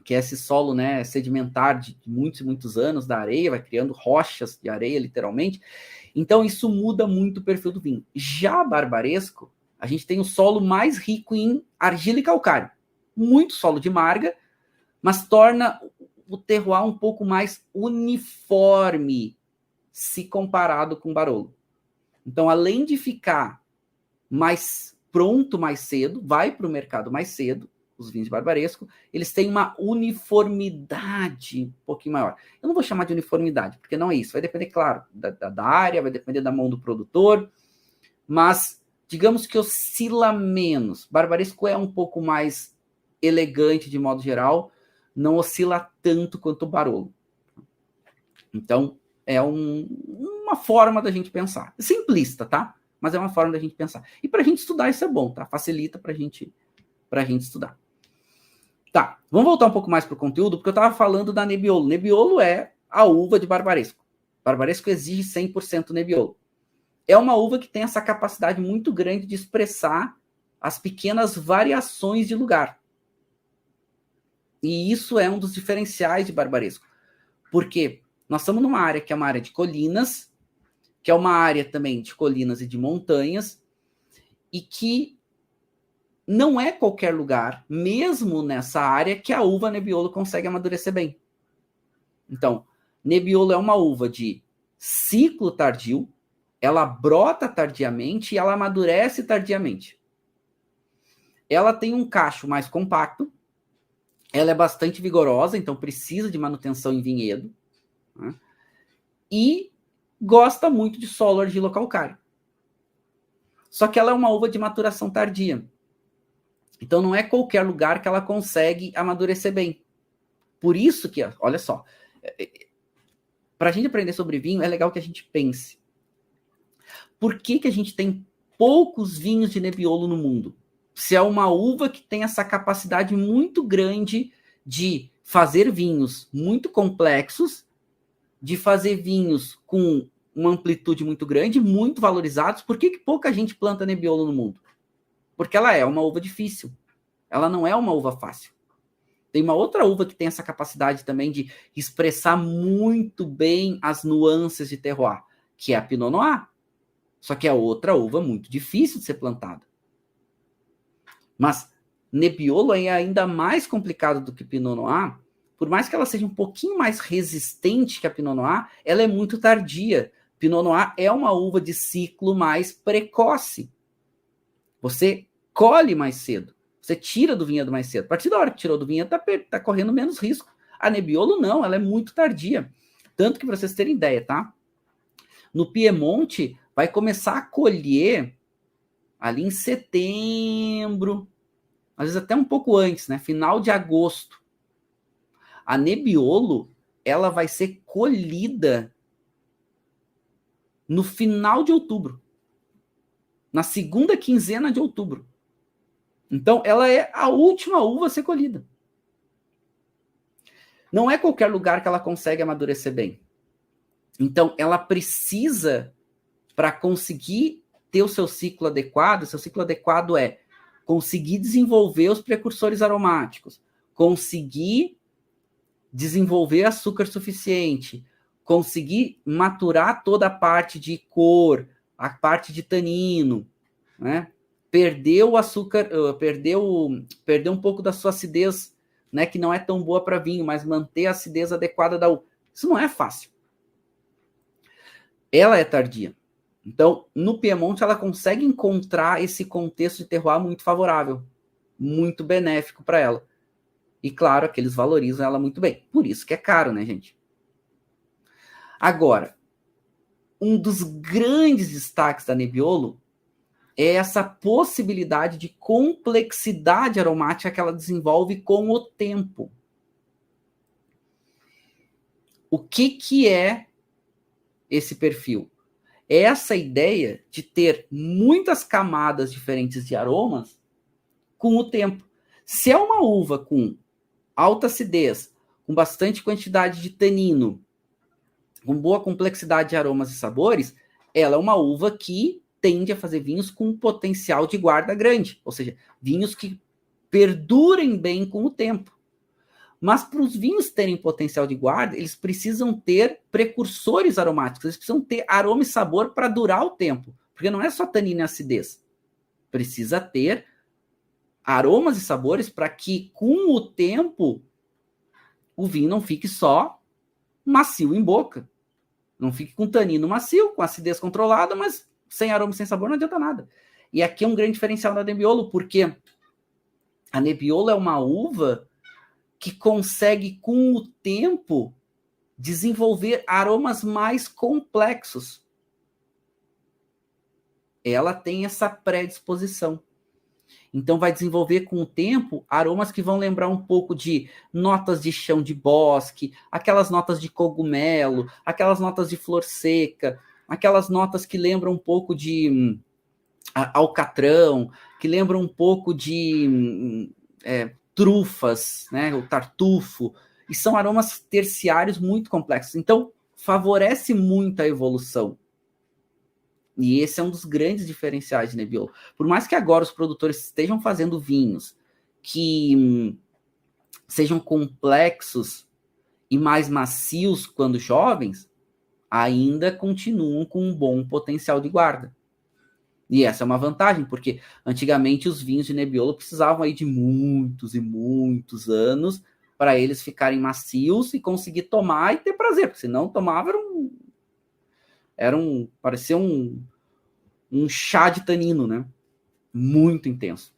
que é esse solo, né, sedimentar de muitos e muitos anos da areia, vai criando rochas de areia, literalmente. Então, isso muda muito o perfil do vinho. Já barbaresco, a gente tem o solo mais rico em argila e calcário. Muito solo de marga, mas torna o terroir um pouco mais uniforme se comparado com Barolo. Então, além de ficar mais pronto mais cedo, vai para o mercado mais cedo, os vinhos de barbaresco, eles têm uma uniformidade um pouquinho maior. Eu não vou chamar de uniformidade, porque não é isso. Vai depender, claro, da área, vai depender da mão do produtor, mas digamos que oscila menos. Barbaresco é um pouco mais elegante de modo geral, não oscila tanto quanto o Barolo. Então, é uma forma da gente pensar. Simplista, tá? Mas é uma forma da gente pensar. E para a gente estudar isso é bom, tá? Facilita para a gente estudar. Tá, vamos voltar um pouco mais para o conteúdo, porque eu estava falando da Nebbiolo. Nebbiolo é a uva de barbaresco. Barbaresco exige 100% Nebbiolo. É uma uva que tem essa capacidade muito grande de expressar as pequenas variações de lugar. E isso é um dos diferenciais de barbaresco. Porque nós estamos numa área que é uma área de colinas, que é uma área também de colinas e de montanhas, e que não é qualquer lugar, mesmo nessa área, que a uva Nebbiolo consegue amadurecer bem. Então, Nebbiolo é uma uva de ciclo tardio, ela brota tardiamente e ela amadurece tardiamente. Ela tem um cacho mais compacto, ela é bastante vigorosa, então precisa de manutenção em vinhedo, né? E gosta muito de solo argilo-calcário. Só que ela é uma uva de maturação tardia. Então, não é qualquer lugar que ela consegue amadurecer bem. Por isso que, olha só, para a gente aprender sobre vinho, é legal que a gente pense. Por que a gente tem poucos vinhos de Nebbiolo no mundo? Se é uma uva que tem essa capacidade muito grande de fazer vinhos muito complexos, de fazer vinhos com uma amplitude muito grande, muito valorizados. Por que pouca gente planta Nebbiolo no mundo? Porque ela é uma uva difícil. Ela não é uma uva fácil. Tem uma outra uva que tem essa capacidade também de expressar muito bem as nuances de terroir, que é a Pinot Noir. Só que é outra uva muito difícil de ser plantada. Mas Nebbiolo é ainda mais complicado do que Pinot Noir. Por mais que ela seja um pouquinho mais resistente que a Pinot Noir, ela é muito tardia. Pinot Noir é uma uva de ciclo mais precoce. Você colhe mais cedo. Você tira do vinhedo mais cedo. A partir da hora que tirou do vinhedo, tá correndo menos risco. A Nebbiolo não, ela é muito tardia. Tanto que, para vocês terem ideia, tá? No Piemonte, vai começar a colher ali em setembro, às vezes até um pouco antes, né? Final de agosto. A Nebbiolo, ela vai ser colhida no final de outubro, na segunda quinzena de outubro. Então, ela é a última uva a ser colhida. Não é qualquer lugar que ela consegue amadurecer bem. Então, ela precisa, para conseguir ter o seu ciclo adequado é conseguir desenvolver os precursores aromáticos, conseguir desenvolver açúcar suficiente, conseguir maturar toda a parte de cor, a parte de tanino, né? Perder o açúcar, perder um pouco da sua acidez, né, que não é tão boa para vinho, mas manter a acidez adequada da uva. Isso não é fácil. Ela é tardia. Então, no Piemonte, ela consegue encontrar esse contexto de terroir muito favorável, muito benéfico para ela. E claro, que eles valorizam ela muito bem. Por isso que é caro, né, gente? Agora, um dos grandes destaques da Nebbiolo é essa possibilidade de complexidade aromática que ela desenvolve com o tempo. O que é esse perfil? É essa ideia de ter muitas camadas diferentes de aromas com o tempo. Se é uma uva com alta acidez, com bastante quantidade de tanino, com boa complexidade de aromas e sabores, ela é uma uva que tende a fazer vinhos com um potencial de guarda grande, ou seja, vinhos que perdurem bem com o tempo. Mas para os vinhos terem potencial de guarda, eles precisam ter precursores aromáticos, eles precisam ter aroma e sabor para durar o tempo, porque não é só tanino e acidez. Precisa ter aromas e sabores para que, com o tempo, o vinho não fique só macio em boca. Não fique com tanino macio, com acidez controlada, mas sem aroma e sem sabor não adianta nada. E aqui é um grande diferencial da Nebbiolo, porque a Nebbiolo é uma uva que consegue, com o tempo, desenvolver aromas mais complexos. Ela tem essa predisposição. Então, vai desenvolver com o tempo aromas que vão lembrar um pouco de notas de chão de bosque, aquelas notas de cogumelo, aquelas notas de flor seca, aquelas notas que lembram um pouco de alcatrão, que lembram um pouco de trufas, né, o tartufo, e são aromas terciários muito complexos. Então, favorece muito a evolução. E esse é um dos grandes diferenciais de Nebbiolo. Por mais que agora os produtores estejam fazendo vinhos que sejam complexos e mais macios quando jovens, ainda continuam com um bom potencial de guarda. E essa é uma vantagem, porque antigamente os vinhos de Nebbiolo precisavam aí de muitos e muitos anos para eles ficarem macios e conseguir tomar e ter prazer, porque se não tomava parecia um chá de tanino, né? Muito intenso.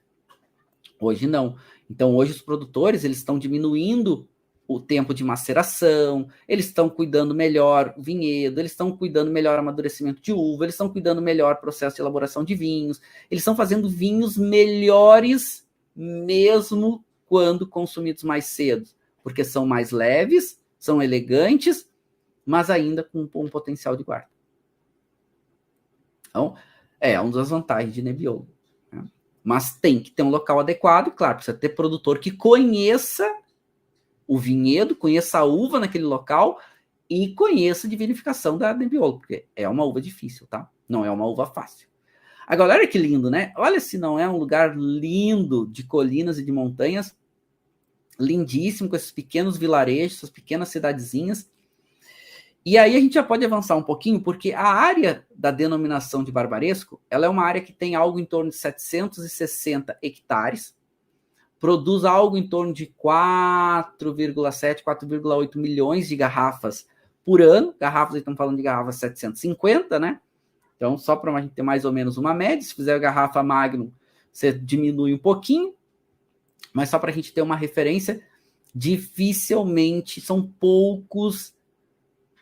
Hoje não. Então hoje os produtores eles estão diminuindo o tempo de maceração, eles estão cuidando melhor o vinhedo, eles estão cuidando melhor o amadurecimento de uva, eles estão cuidando melhor o processo de elaboração de vinhos, eles estão fazendo vinhos melhores mesmo quando consumidos mais cedo, porque são mais leves, são elegantes, mas ainda com um potencial de guarda. Então, é uma das vantagens de Nebbiolo. Né? Mas tem que ter um local adequado, claro, precisa ter produtor que conheça o vinhedo, conheça a uva naquele local e conheça a de vinificação da Nebbiolo, porque é uma uva difícil, tá? Não é uma uva fácil. Agora, olha que lindo, né? Olha se não é um lugar lindo de colinas e de montanhas, lindíssimo, com esses pequenos vilarejos, essas pequenas cidadezinhas. E aí a gente já pode avançar um pouquinho, porque a área da denominação de Barbaresco, ela é uma área que tem algo em torno de 760 hectares, produz algo em torno de 4,7, 4,8 milhões de garrafas por ano. Garrafas, estamos falando de garrafas 750, né? Então, só para a gente ter mais ou menos uma média. Se fizer a garrafa Magnum, você diminui um pouquinho. Mas só para a gente ter uma referência, dificilmente, são poucos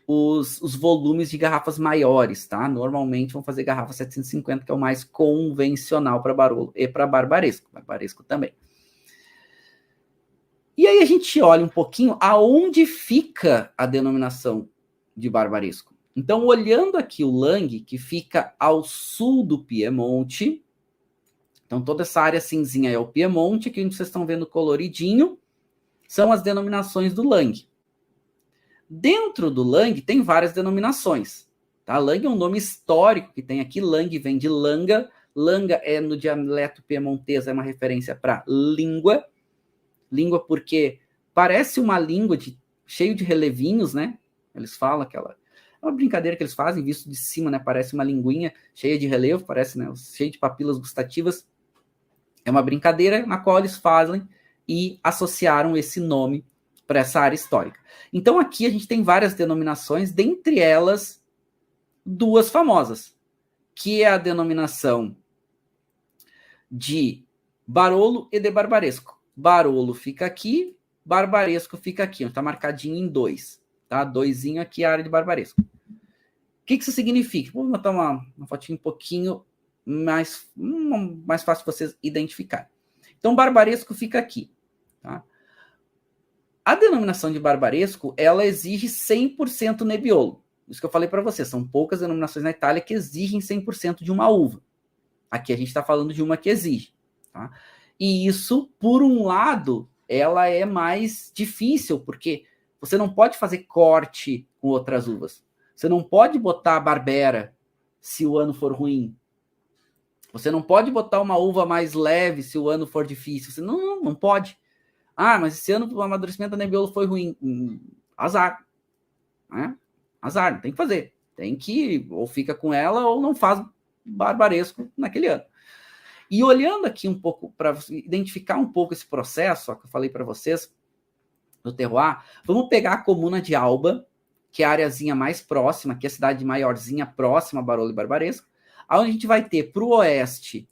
os volumes de garrafas maiores, tá? Normalmente vão fazer garrafa 750, que é o mais convencional para Barolo e para Barbaresco. Barbaresco também. E aí a gente olha um pouquinho aonde fica a denominação de Barbaresco. Então, olhando aqui o Lang, que fica ao sul do Piemonte, então toda essa área cinzinha é o Piemonte, que vocês estão vendo coloridinho, são as denominações do Lang. Dentro do Lang tem várias denominações. Tá? Lang é um nome histórico que tem aqui, Lang vem de Langa, Langa é no dialeto piemontês, é uma referência para língua, língua porque parece uma língua cheio de relevinhos, né? Eles falam aquela... É uma brincadeira que eles fazem, visto de cima, né? Parece uma linguinha cheia de relevo, parece, né? Cheio de papilas gustativas. É uma brincadeira na qual eles fazem e associaram esse nome para essa área histórica. Então aqui a gente tem várias denominações, dentre elas duas famosas, que é a denominação de Barolo e de Barbaresco. Barolo fica aqui, Barbaresco fica aqui, está marcadinho em 2, tá? 2zinho aqui é a área de Barbaresco. O que isso significa? Vou botar uma fotinha um pouquinho mais fácil de vocês identificarem. Então, Barbaresco fica aqui, tá? A denominação de Barbaresco, ela exige 100% Nebbiolo. Isso que eu falei para vocês, são poucas denominações na Itália que exigem 100% de uma uva. Aqui a gente está falando de uma que exige, tá? E isso, por um lado, ela é mais difícil, porque você não pode fazer corte com outras uvas. Você não pode botar Barbera se o ano for ruim. Você não pode botar uma uva mais leve se o ano for difícil. Você não pode. Ah, mas esse ano o amadurecimento da Nebbiolo foi ruim. Azar. Né? Azar, não tem que fazer. Tem que, ou fica com ela, ou não faz Barbaresco naquele ano. E olhando aqui um pouco, para identificar um pouco esse processo, ó, que eu falei para vocês, do terroir, vamos pegar a comuna de Alba, que é a areazinha mais próxima, que é a cidade maiorzinha próxima a Barolo e Barbaresco, onde a gente vai ter para o oeste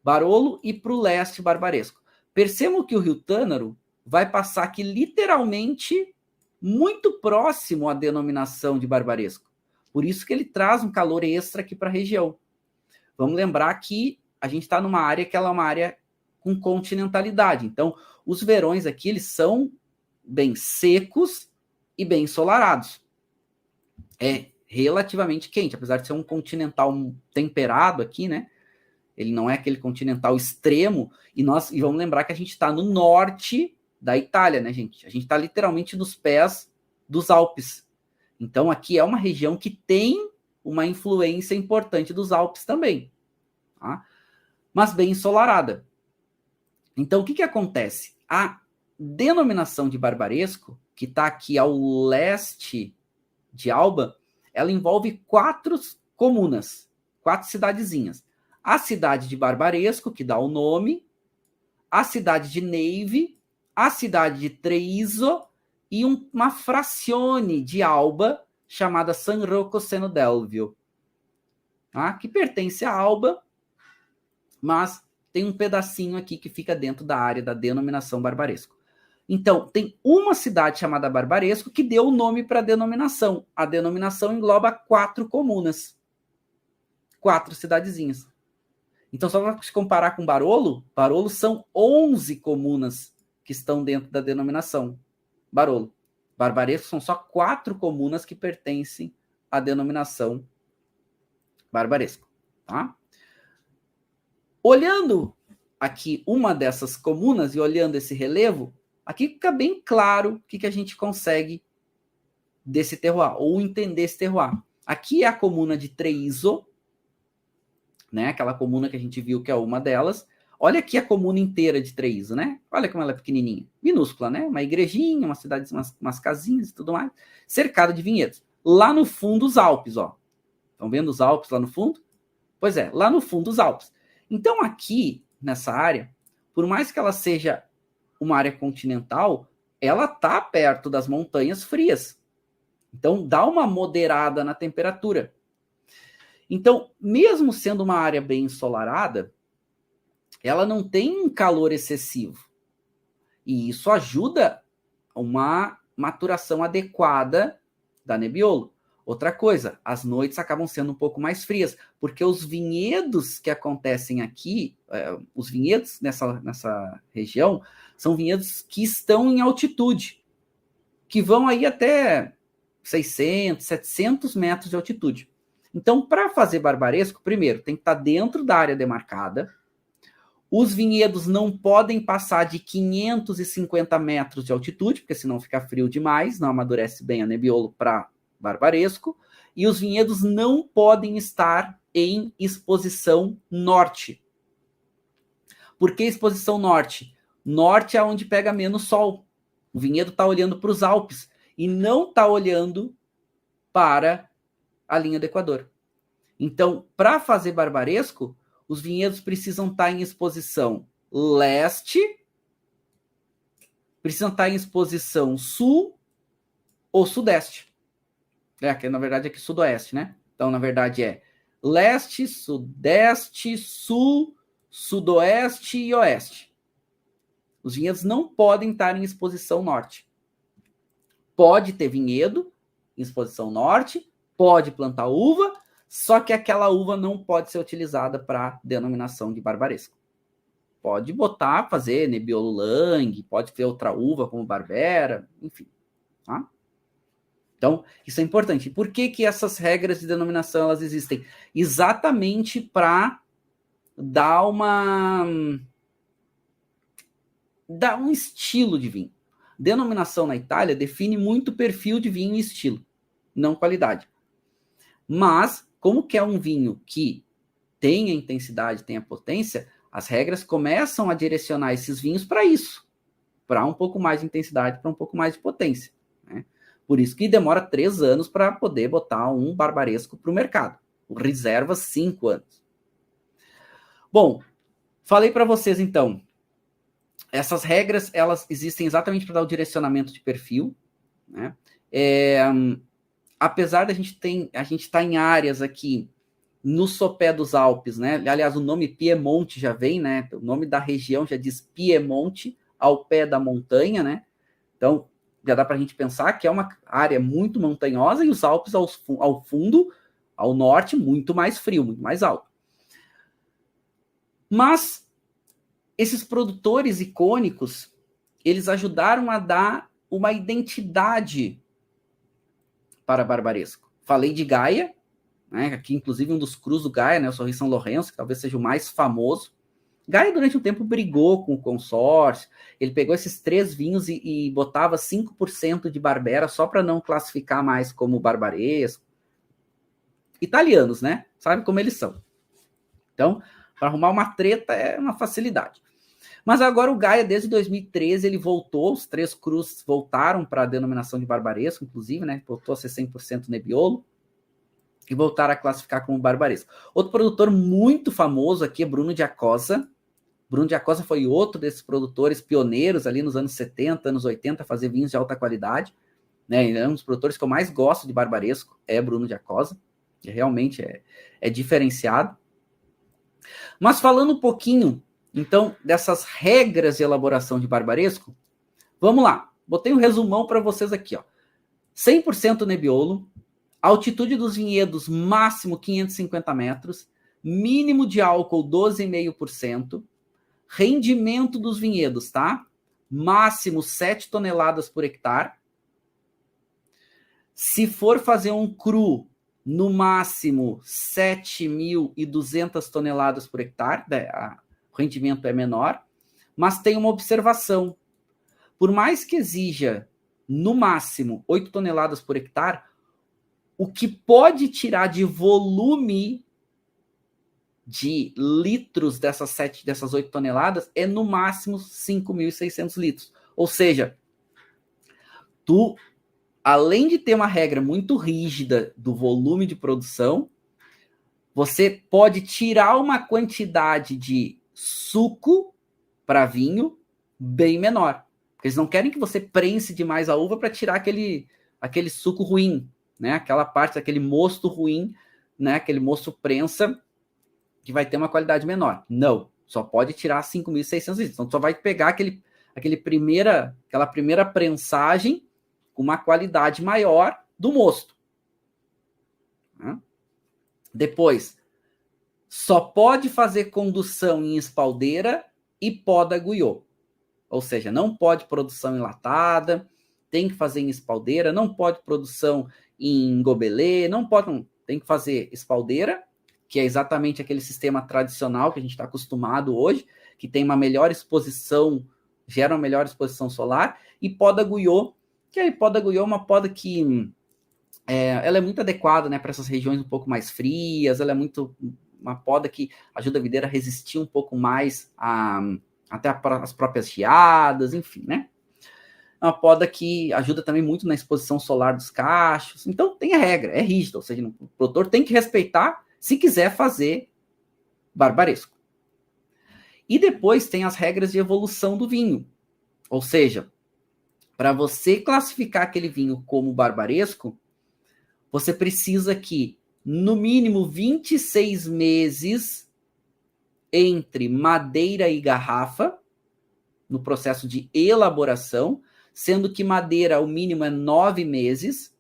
Barolo e para o leste Barbaresco. Percebam que o rio Tânaro vai passar aqui literalmente muito próximo à denominação de Barbaresco. Por isso que ele traz um calor extra aqui para a região. Vamos lembrar que a gente está numa área que ela é uma área com continentalidade. Então, os verões aqui, eles são bem secos e bem ensolarados. É relativamente quente, apesar de ser um continental temperado aqui, né? Ele não é aquele continental extremo. E vamos lembrar que a gente está no norte da Itália, né, gente? A gente está literalmente nos pés dos Alpes. Então, aqui é uma região que tem uma influência importante dos Alpes também, tá? Mas bem ensolarada. Então, o que acontece? A denominação de Barbaresco, que está aqui ao leste de Alba, ela envolve 4 comunas, 4 cidadezinhas. A cidade de Barbaresco, que dá o nome, a cidade de Neive, a cidade de Treviso e uma frazione de Alba chamada San Rocco Seno Delvio, tá? Que pertence a Alba, mas tem um pedacinho aqui que fica dentro da área da denominação Barbaresco. Então, tem uma cidade chamada Barbaresco que deu o nome para a denominação. A denominação engloba 4 comunas, 4 cidadezinhas. Então, só para se comparar com Barolo, Barolo são 11 comunas que estão dentro da denominação Barolo. Barbaresco são só 4 comunas que pertencem à denominação Barbaresco, tá? Olhando aqui uma dessas comunas e olhando esse relevo, aqui fica bem claro o que a gente consegue desse terroir, ou entender esse terroir. Aqui é a comuna de Treviso, né? Aquela comuna que a gente viu que é uma delas. Olha aqui a comuna inteira de Treviso, né? Olha como ela é pequenininha, minúscula, né? Uma igrejinha, uma cidade, umas casinhas e tudo mais, cercada de vinhedos. Lá no fundo, os Alpes, ó. Estão vendo os Alpes lá no fundo? Pois é, lá no fundo, os Alpes. Então, aqui, nessa área, por mais que ela seja uma área continental, ela está perto das montanhas frias. Então, dá uma moderada na temperatura. Então, mesmo sendo uma área bem ensolarada, ela não tem um calor excessivo. E isso ajuda uma maturação adequada da Nebbiolo. Outra coisa, as noites acabam sendo um pouco mais frias, porque os vinhedos que acontecem aqui, os vinhedos nessa região, são vinhedos que estão em altitude, que vão aí até 600, 700 metros de altitude. Então, para fazer barbaresco, primeiro, tem que estar dentro da área demarcada. Os vinhedos não podem passar de 550 metros de altitude, porque senão fica frio demais, não amadurece bem a Nebbiolo para barbaresco. E os vinhedos não podem estar em exposição norte. Por que exposição norte? Norte é onde pega menos sol. O vinhedo está olhando para os Alpes e não está olhando para a linha do Equador. Então, para fazer barbaresco, os vinhedos precisam estar em exposição leste, precisam estar em exposição sul ou sudeste. Que na verdade é aqui sudoeste, né? Então, na verdade, é leste, sudeste, sul, sudoeste e oeste. Os vinhedos não podem estar em exposição norte. Pode ter vinhedo em exposição norte, pode plantar uva, só que aquela uva não pode ser utilizada para denominação de barbaresco. Pode botar, fazer Nebbiolo Lang, pode ter outra uva como Barbera, enfim. Tá? Então, isso é importante. Por que essas regras de denominação elas existem? Exatamente para dar um estilo de vinho. Denominação na Itália define muito perfil de vinho e estilo, não qualidade. Mas, como que é um vinho que tem a intensidade, tem a potência, as regras começam a direcionar esses vinhos para isso, para um pouco mais de intensidade, para um pouco mais de potência. Né? Por isso que demora 3 anos para poder botar um barbaresco para o mercado. O reserva 5 anos. Bom, falei para vocês então, essas regras elas existem exatamente para dar o direcionamento de perfil, né? Apesar da gente estar em áreas aqui no sopé dos Alpes, né? Aliás, o nome Piemonte já vem, né? O nome da região já diz Piemonte, ao pé da montanha, né? Então, já dá para a gente pensar que é uma área muito montanhosa e os Alpes ao fundo, ao norte, muito mais frio, muito mais alto. Mas esses produtores icônicos, eles ajudaram a dar uma identidade para barbaresco. Falei de Gaia, né, aqui inclusive um dos crus do Gaia, né, o Sorriso São Lourenço, que talvez seja o mais famoso. Gaia durante um tempo brigou com o consórcio, ele pegou esses 3 vinhos e botava 5% de Barbera só para não classificar mais como barbaresco. Italianos, né? Sabe como eles são. Então, para arrumar uma treta é uma facilidade. Mas agora o Gaia, desde 2013, ele voltou, os 3 crus voltaram para a denominação de barbaresco, inclusive, né? Voltou a ser 100% Nebbiolo, e voltaram a classificar como barbaresco. Outro produtor muito famoso aqui é Bruno Giacosa. Bruno Giacosa foi outro desses produtores pioneiros ali nos anos 70, anos 80, a fazer vinhos de alta qualidade. Né? Ele é um dos produtores que eu mais gosto de barbaresco, é Bruno Giacosa, que realmente é diferenciado. Mas falando um pouquinho, então, dessas regras de elaboração de barbaresco, vamos lá. Botei um resumão para vocês aqui. 100% Nebbiolo, altitude dos vinhedos máximo 550 metros, mínimo de álcool 12,5%, rendimento dos vinhedos, tá? Máximo 7 toneladas por hectare. Se for fazer um cru, no máximo 7.200 toneladas por hectare, o rendimento é menor, mas tem uma observação. Por mais que exija, no máximo, 8 toneladas por hectare, o que pode tirar de volume de litros dessas 8 toneladas é, no máximo, 5.600 litros. Ou seja, tu, além de ter uma regra muito rígida do volume de produção, você pode tirar uma quantidade de suco para vinho bem menor. Porque eles não querem que você prense demais a uva para tirar aquele suco ruim, né? Aquela parte daquele mosto ruim, né? Aquele mosto prensa que vai ter uma qualidade menor. Não, só pode tirar 5.600 litros. Então, só vai pegar aquela primeira prensagem com uma qualidade maior do mosto. né? Depois, só pode fazer condução em espaldeira e poda guiô. Ou seja, não pode produção enlatada, tem que fazer em espaldeira, não pode produção em gobelê, não pode, tem que fazer espaldeira, que é exatamente aquele sistema tradicional que a gente está acostumado hoje, que tem uma melhor exposição, gera uma melhor exposição solar, e poda guiô, que a poda guiô é uma poda que ela é muito adequada, né, para essas regiões um pouco mais frias, ela é muito uma poda que ajuda a videira a resistir um pouco mais até as próprias geadas, enfim, né? É uma poda que ajuda também muito na exposição solar dos cachos. Então tem a regra, é rígida, ou seja, o produtor tem que respeitar se quiser fazer barbaresco. E depois tem as regras de evolução do vinho. Ou seja, para você classificar aquele vinho como barbaresco, você precisa que, no mínimo, 26 meses entre madeira e garrafa, no processo de elaboração, sendo que madeira, o mínimo é 9 meses.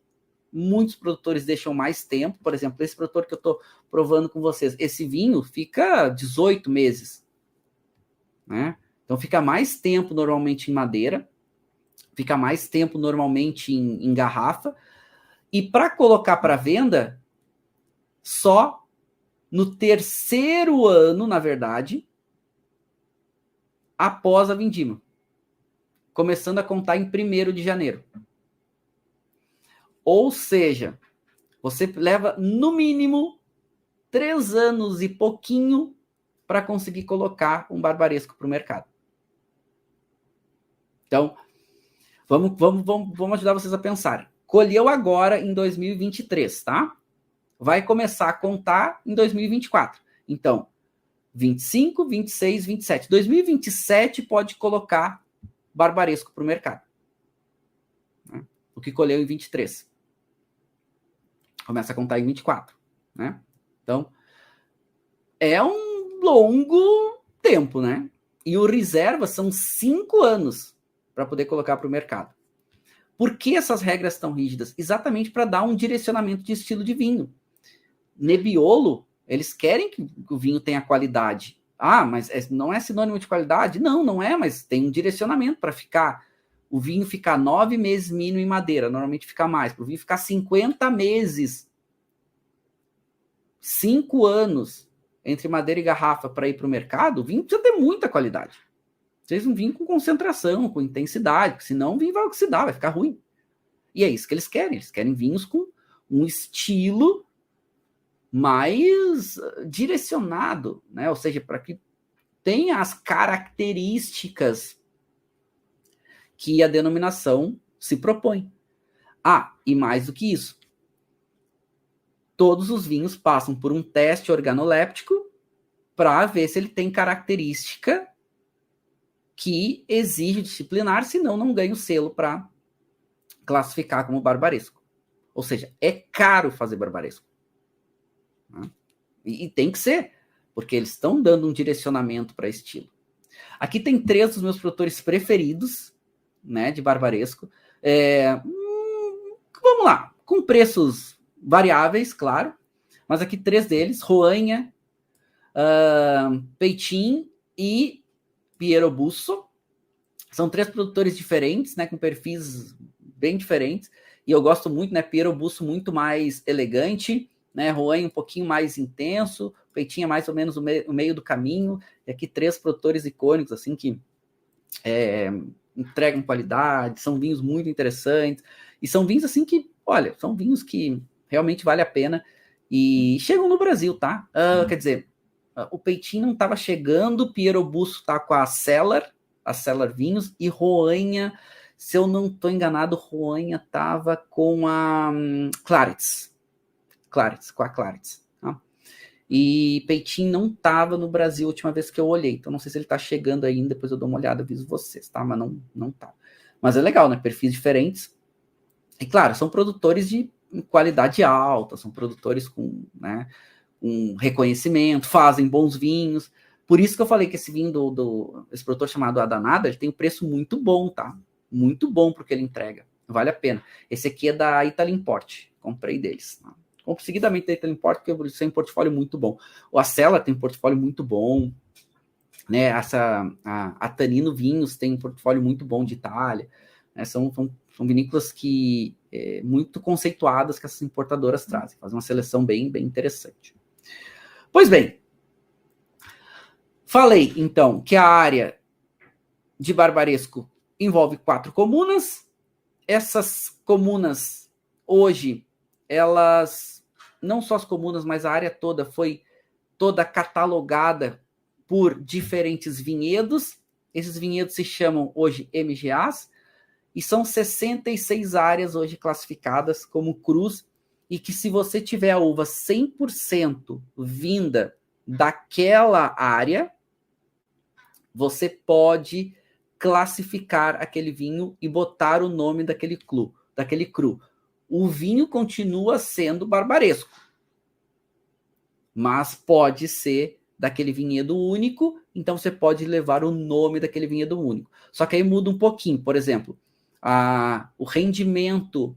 Muitos produtores deixam mais tempo. Por exemplo, esse produtor que eu estou provando com vocês, esse vinho fica 18 meses. Né? Então, fica mais tempo normalmente em madeira, fica mais tempo normalmente em garrafa, e para colocar para venda, só no terceiro ano, na verdade, após a vindima, começando a contar em 1º de janeiro. Ou seja, você leva no mínimo 3 anos e pouquinho para conseguir colocar um barbaresco para o mercado. Então, vamos ajudar vocês a pensar. Colheu agora em 2023, tá? Vai começar a contar em 2024. Então, 25, 26, 27. 2027 pode colocar barbaresco para o mercado. Né? O que colheu em 23. Começa a contar em 24. Né? Então, é um longo tempo, né? E o reserva são 5 anos para poder colocar para o mercado. Por que essas regras tão rígidas? Exatamente para dar um direcionamento de estilo de vinho. Nebbiolo, eles querem que o vinho tenha qualidade. Ah, mas não é sinônimo de qualidade? Não, não é, mas tem um direcionamento para ficar. O vinho ficar 9 meses mínimo em madeira, normalmente fica mais. Para o vinho ficar 50 meses, 5 anos entre madeira e garrafa para ir para o mercado, o vinho precisa ter muita qualidade. Vocês não vinham com concentração, com intensidade, porque senão o vinho vai oxidar, vai ficar ruim. E é isso que eles querem vinhos com um estilo mais direcionado, né? Ou seja, para que tenha as características que a denominação se propõe. Ah, e mais do que isso, todos os vinhos passam por um teste organoléptico para ver se ele tem característica que exige disciplinar, senão não ganha o selo para classificar como barbaresco. Ou seja, é caro fazer barbaresco. E tem que ser, porque eles estão dando um direcionamento para estilo. Aqui tem 3 dos meus produtores preferidos, né, de barbaresco. Vamos lá, com preços variáveis, claro, mas aqui 3 deles, Roanha, Peitim e Piero Busso. São 3 produtores diferentes, né, com perfis bem diferentes, e eu gosto muito, né, Piero Busso muito mais elegante, né, Roanha um pouquinho mais intenso, Peitinho é mais ou menos o meio do caminho, e aqui 3 produtores icônicos, assim, que entregam qualidade, são vinhos muito interessantes, e são vinhos, assim, que, olha, são vinhos que realmente vale a pena, e chegam no Brasil, tá? Quer dizer, o Peitinho não estava chegando, o Piero Busso tá com a Cellar Vinhos, e Roanha, se eu não estou enganado, Roanha estava com a Claritz, com a Claritz. Tá? E Peitinho não estava no Brasil a última vez que eu olhei, então não sei se ele está chegando ainda, depois eu dou uma olhada, aviso vocês, tá? Mas não tá. Mas é legal, né? Perfis diferentes. E claro, são produtores de qualidade alta, são produtores com, né, um reconhecimento, fazem bons vinhos. Por isso que eu falei que esse vinho esse produtor chamado Adanada, ele tem um preço muito bom, tá? Muito bom porque ele entrega. Vale a pena. Esse aqui é da Italy Import. Comprei deles. Tá? Vamos seguidamente da Italian Import, porque eles têm um portfólio muito bom. O Acela tem um portfólio muito bom, né? A Tanino Vinhos tem um portfólio muito bom de Itália, né? São vinícolas que muito conceituadas que essas importadoras trazem, fazem uma seleção bem interessante. Pois bem, falei então que a área de Barbaresco envolve 4 comunas. Essas comunas hoje, elas, não só as comunas, mas a área toda foi toda catalogada por diferentes vinhedos. Esses vinhedos se chamam hoje MGAs, e são 66 áreas hoje classificadas como crus, e que se você tiver a uva 100% vinda daquela área, você pode classificar aquele vinho e botar o nome daquele cru. O vinho continua sendo barbaresco, mas pode ser daquele vinhedo único, então você pode levar o nome daquele vinhedo único. Só que aí muda um pouquinho. Por exemplo, o rendimento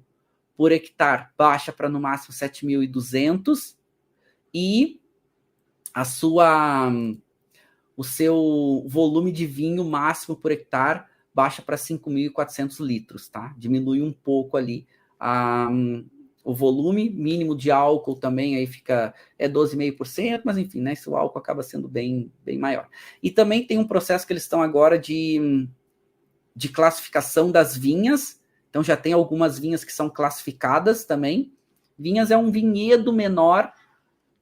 por hectare baixa para no máximo 7.200 e o seu volume de vinho máximo por hectare baixa para 5.400 litros, tá? Diminui um pouco ali o volume mínimo de álcool também, aí fica 12,5%, mas enfim, né, esse álcool acaba sendo bem maior. E também tem um processo que eles estão agora de classificação das vinhas, então já tem algumas vinhas que são classificadas também. Vinhas é um vinhedo menor,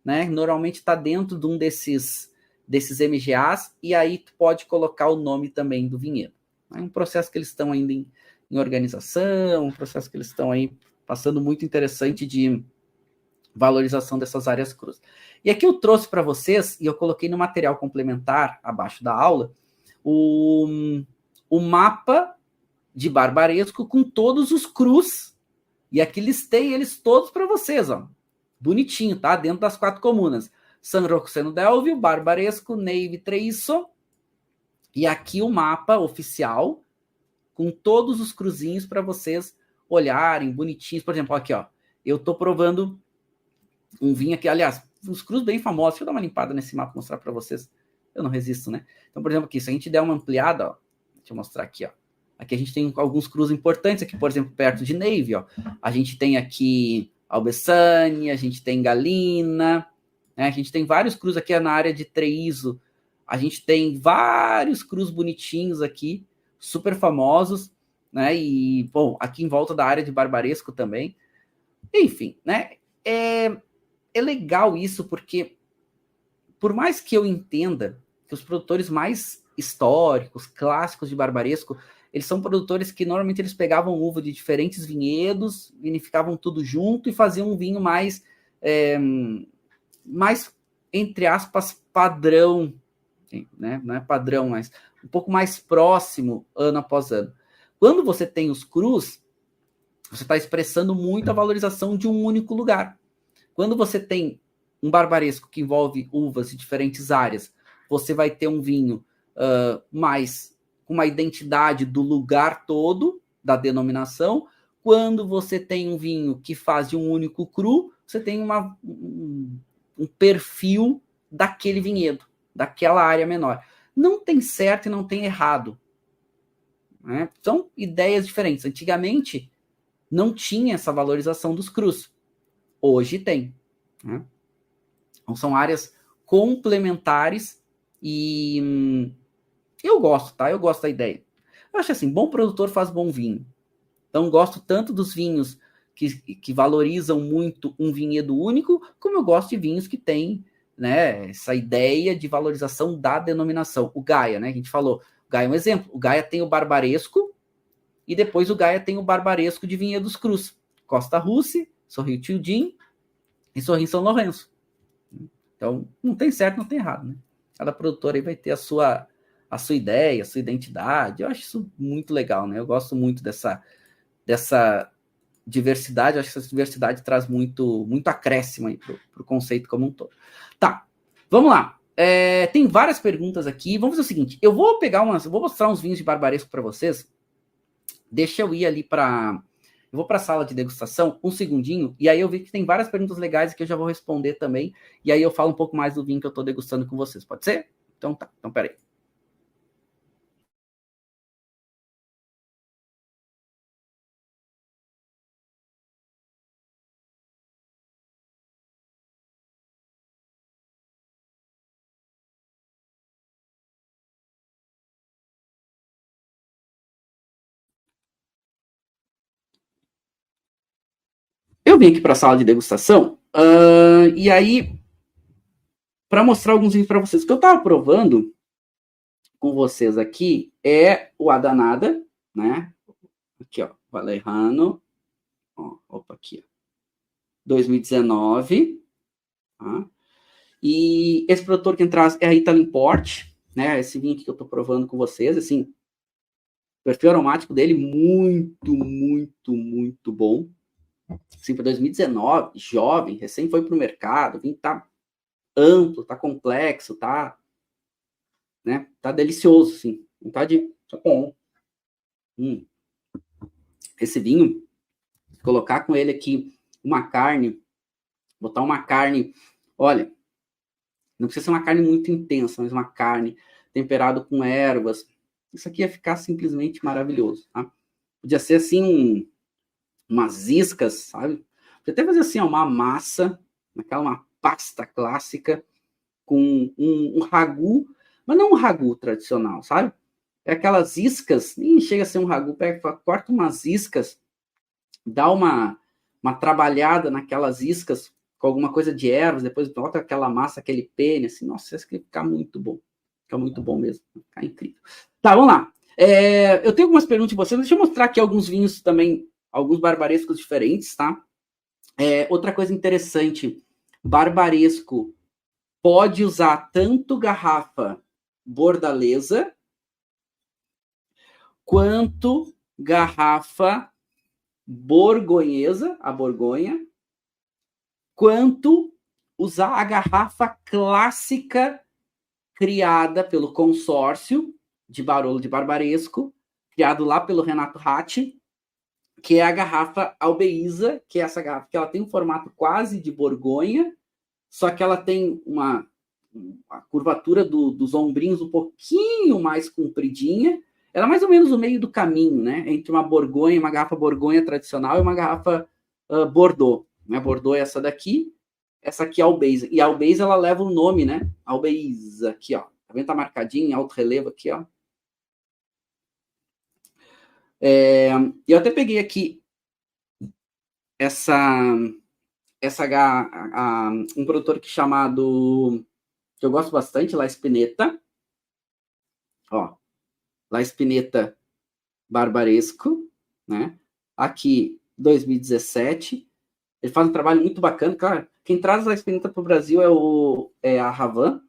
né, normalmente está dentro de um desses MGAs, e aí tu pode colocar o nome também do vinhedo. É um processo que eles estão ainda em organização, um processo que eles estão aí passando muito interessante de valorização dessas áreas crus. E aqui eu trouxe para vocês, e eu coloquei no material complementar, abaixo da aula, o mapa de Barbaresco com todos os crus, e aqui listei eles todos para vocês, ó. Bonitinho, tá? Dentro das 4 comunas. San Rossano d'Elvio, Barbaresco, Neve, Treviso, e aqui o mapa oficial com todos os cruzinhos para vocês olharem, bonitinhos. Por exemplo, aqui, ó, eu tô provando um vinho aqui, aliás, uns crus bem famosos. Deixa eu dar uma limpada nesse mapa, mostrar para vocês. Eu não resisto, né? Então, por exemplo, aqui, se a gente der uma ampliada, ó, deixa eu mostrar aqui, ó. Aqui a gente tem alguns crus importantes, aqui, por exemplo, perto de Neve, ó. A gente tem aqui Albessani, a gente tem Galina, né? A gente tem vários crus aqui na área de Treviso. A gente tem vários crus bonitinhos aqui, super famosos, né? E, bom, aqui em volta da área de Barbaresco também. Enfim, né? É legal isso, porque por mais que eu entenda que os produtores mais históricos, clássicos de Barbaresco, eles são produtores que normalmente eles pegavam uva de diferentes vinhedos, vinificavam tudo junto e faziam um vinho mais, entre aspas, padrão, né? Não é padrão, mas um pouco mais próximo ano após ano. Quando você tem os crus, você está expressando muito a valorização de um único lugar. Quando você tem um barbaresco que envolve uvas de diferentes áreas, você vai ter um vinho mais com uma identidade do lugar todo, da denominação. Quando você tem um vinho que faz de um único cru, você tem um perfil daquele vinhedo, daquela área menor. Não tem certo e não tem errado, né? São ideias diferentes. Antigamente, não tinha essa valorização dos crus. Hoje tem, né? Então, são áreas complementares e eu gosto, tá? Eu gosto da ideia. Eu acho assim, bom produtor faz bom vinho. Então, gosto tanto dos vinhos que valorizam muito um vinhedo único, como eu gosto de vinhos que têm, né, essa ideia de valorização da denominação. O Gaia, né, que a gente falou. O Gaia é um exemplo. O Gaia tem o Barbaresco e depois o Gaia tem o Barbaresco de Vinhedos Crus. Costa Russe, Sorrio Tildin e Sorrio São Lourenço. Então, não tem certo, não tem errado, né? Cada produtor aí vai ter a sua ideia, a sua identidade. Eu acho isso muito legal, né? Eu gosto muito dessa diversidade. Eu acho que essa diversidade traz muito acréscimo aí pro conceito como um todo. Tá, vamos lá. Tem várias perguntas aqui. Vamos fazer o seguinte, eu vou mostrar uns vinhos de Barbaresco para vocês. Deixa eu ir ali para Eu vou para a sala de degustação, um segundinho, e aí eu vi que tem várias perguntas legais que eu já vou responder também, e aí eu falo um pouco mais do vinho que eu estou degustando com vocês, pode ser? Então tá, então peraí. Eu vim aqui para a sala de degustação, e aí, para mostrar alguns vinhos para vocês, o que eu estava provando com vocês aqui é o Adanada, né? Aqui, ó, Valeriano, ó, opa, aqui, ó, 2019, tá? E esse produtor que traz é a Italo Import, né? Esse vinho aqui que eu estou provando com vocês, assim, o perfil aromático dele muito bom. Assim, para 2019, jovem, recém foi para o mercado, o vinho tá amplo, tá complexo, tá, né? Tá delicioso, assim, tá bom. Esse vinho, colocar com ele aqui uma carne, botar uma carne, olha, não precisa ser uma carne muito intensa, mas uma carne temperada com ervas. Isso aqui ia ficar simplesmente maravilhoso, tá? Podia ser assim, umas iscas, sabe? Podia até fazer assim, uma massa, uma pasta clássica com um ragu, mas não um ragu tradicional, sabe? É aquelas iscas, nem chega a ser um ragu, pega, corta umas iscas, dá uma trabalhada naquelas iscas com alguma coisa de ervas, depois bota aquela massa, aquele pene, assim, nossa, isso aqui fica muito bom. Fica muito bom mesmo. Fica incrível. Tá, vamos lá. Eu tenho algumas perguntas de vocês. Deixa eu mostrar aqui alguns vinhos também, alguns barbarescos diferentes, tá? Outra coisa interessante, barbaresco pode usar tanto garrafa bordaleza quanto garrafa borgonhesa, a Borgonha, quanto usar a garrafa clássica criada pelo consórcio de Barolo de Barbaresco, criado lá pelo Renato Ratti, que é a garrafa Albeísa, que é essa garrafa que ela tem um formato quase de Borgonha, só que ela tem a curvatura dos ombrinhos um pouquinho mais compridinha. Ela é mais ou menos o meio do caminho, né? Entre uma Borgonha, uma garrafa Borgonha tradicional e uma garrafa Bordeaux. Né? Bordeaux é essa daqui, essa aqui é a Albeísa. E a Albeísa, ela leva o nome, né? Albeísa, aqui, ó. Tá vendo? Tá marcadinho em alto relevo aqui, ó. Eu até peguei aqui um produtor que chamado, que eu gosto bastante, La Spinetta. Ó, La Spinetta Barbaresco, né? Aqui, 2017. Ele faz um trabalho muito bacana. Claro, quem traz a Spinetta para o Brasil é a Ravan.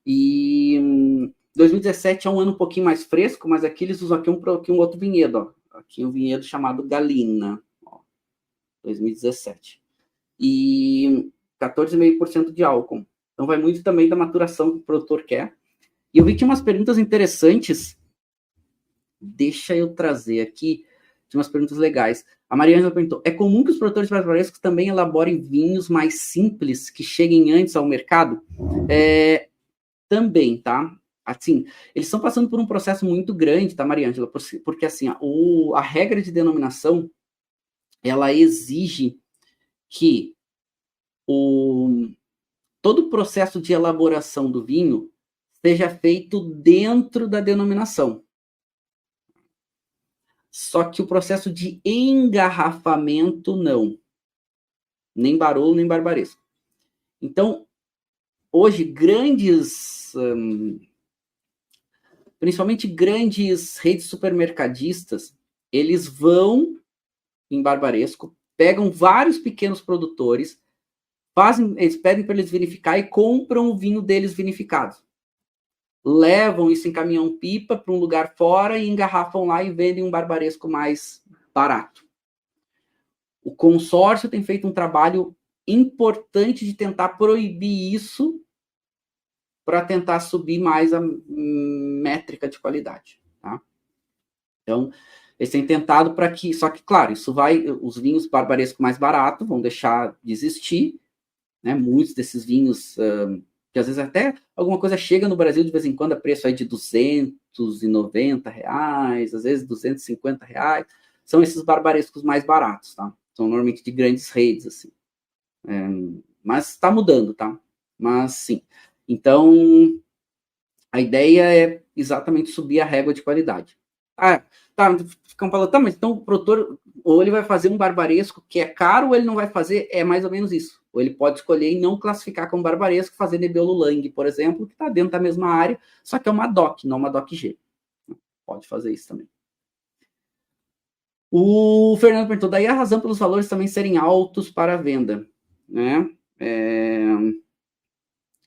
E 2017 é um ano um pouquinho mais fresco, mas aqui eles usam aqui um outro vinhedo. Ó. Aqui um vinhedo chamado Galina. Ó, 2017. E 14,5% de álcool. Então vai muito também da maturação que o produtor quer. E eu vi que tinha umas perguntas interessantes. Deixa eu trazer aqui. Tinha umas perguntas legais. A Mariana perguntou: é comum que os produtores barbarescos também elaborem vinhos mais simples que cheguem antes ao mercado? Também, tá? Assim, eles estão passando por um processo muito grande, tá, Mariângela? Porque assim, a regra de denominação, ela exige que todo o processo de elaboração do vinho seja feito dentro da denominação. Só que o processo de engarrafamento, não. Nem Barolo, nem Barbaresco. Então, hoje, principalmente grandes redes supermercadistas, eles vão em Barbaresco, pegam vários pequenos produtores, eles pedem para eles vinificar e compram o vinho deles vinificado. Levam isso em caminhão-pipa para um lugar fora e engarrafam lá e vendem um barbaresco mais barato. O consórcio tem feito um trabalho importante de tentar proibir isso para tentar subir mais a métrica de qualidade. Tá? Então, Eles têm tentado para que... Só que, claro, os vinhos barbarescos mais baratos vão deixar de existir, né? Muitos desses vinhos, que às vezes até alguma coisa chega no Brasil de vez em quando a preço aí de R$290, às vezes R$250, são esses barbarescos mais baratos, tá? São normalmente de grandes redes, assim. Mas está mudando, tá? Mas, sim. Então, a ideia é exatamente subir a régua de qualidade. Ah, tá, ficam falando, tá, mas então o produtor, ou ele vai fazer um barbaresco que é caro, ou ele não vai fazer, é mais ou menos isso. Ou ele pode escolher e não classificar como barbaresco, fazer Nebbiolo Lang, por exemplo, que está dentro da mesma área, só que é uma DOC, não uma DOC-G. Pode fazer isso também. O Fernando perguntou, daí a razão pelos valores também serem altos para a venda, né?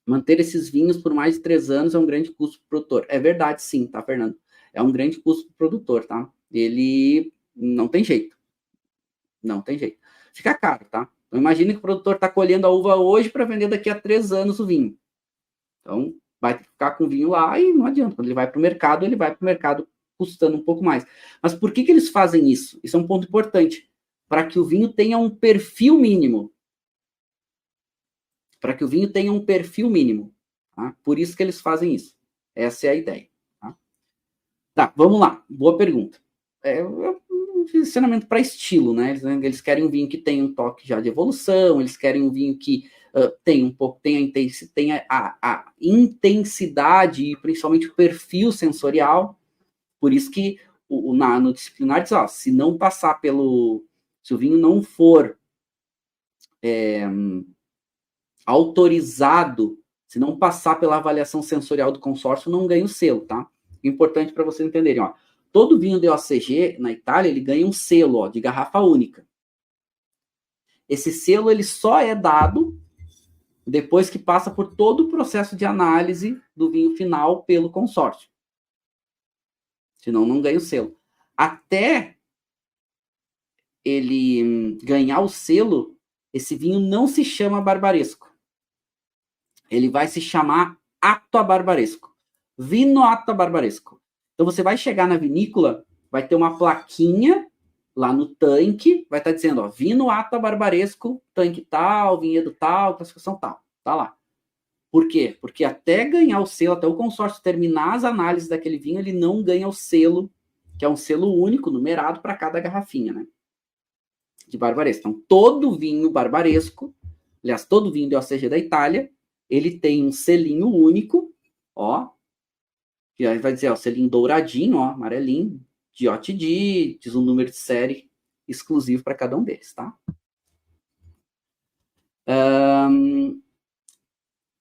Manter esses vinhos por mais de 3 anos é um grande custo para o produtor. É verdade, sim, tá, Fernando? É um grande custo para o produtor, tá? Ele não tem jeito. Não tem jeito. Fica caro, tá? Então, imagine que o produtor está colhendo a uva hoje para vender daqui a 3 anos o vinho. Então, vai ficar com o vinho lá e não adianta. Quando ele vai para o mercado custando um pouco mais. Mas por que eles fazem isso? Isso é um ponto importante. Para que o vinho tenha um perfil mínimo. Para que o vinho tenha um perfil mínimo. Tá? Por isso que eles fazem isso. Essa é a ideia. Tá, vamos lá. Boa pergunta. É um ensinamento para estilo, né? Eles querem um vinho que tenha um toque já de evolução, eles querem um vinho que tenha a intensidade e principalmente o perfil sensorial. Por isso que no disciplinar diz, ó, se não passar se o vinho não for autorizado, se não passar pela avaliação sensorial do consórcio, não ganha o selo, tá? Importante para vocês entenderem, ó. Todo vinho de OCG na Itália, ele ganha um selo, ó, de garrafa única. Esse selo, ele só é dado depois que passa por todo o processo de análise do vinho final pelo consórcio. Senão, não ganha o selo. Até ele ganhar o selo, esse vinho não se chama barbaresco. Ele vai se chamar Acqua Barbaresco. Vino Acqua Barbaresco. Então, você vai chegar na vinícola, vai ter uma plaquinha lá no tanque, vai estar dizendo, ó, Vino Acqua Barbaresco, tanque tal, vinhedo tal, classificação tal. Tá lá. Por quê? Porque até ganhar o selo, até o consórcio terminar as análises daquele vinho, ele não ganha o selo, que é um selo único, numerado para cada garrafinha, né? De barbaresco. Então, todo vinho barbaresco, aliás, todo vinho de OCG da Itália, ele tem um selinho único, ó, que aí vai dizer, ó, selinho douradinho, ó, amarelinho, DOTD, diz um número de série exclusivo para cada um deles, tá?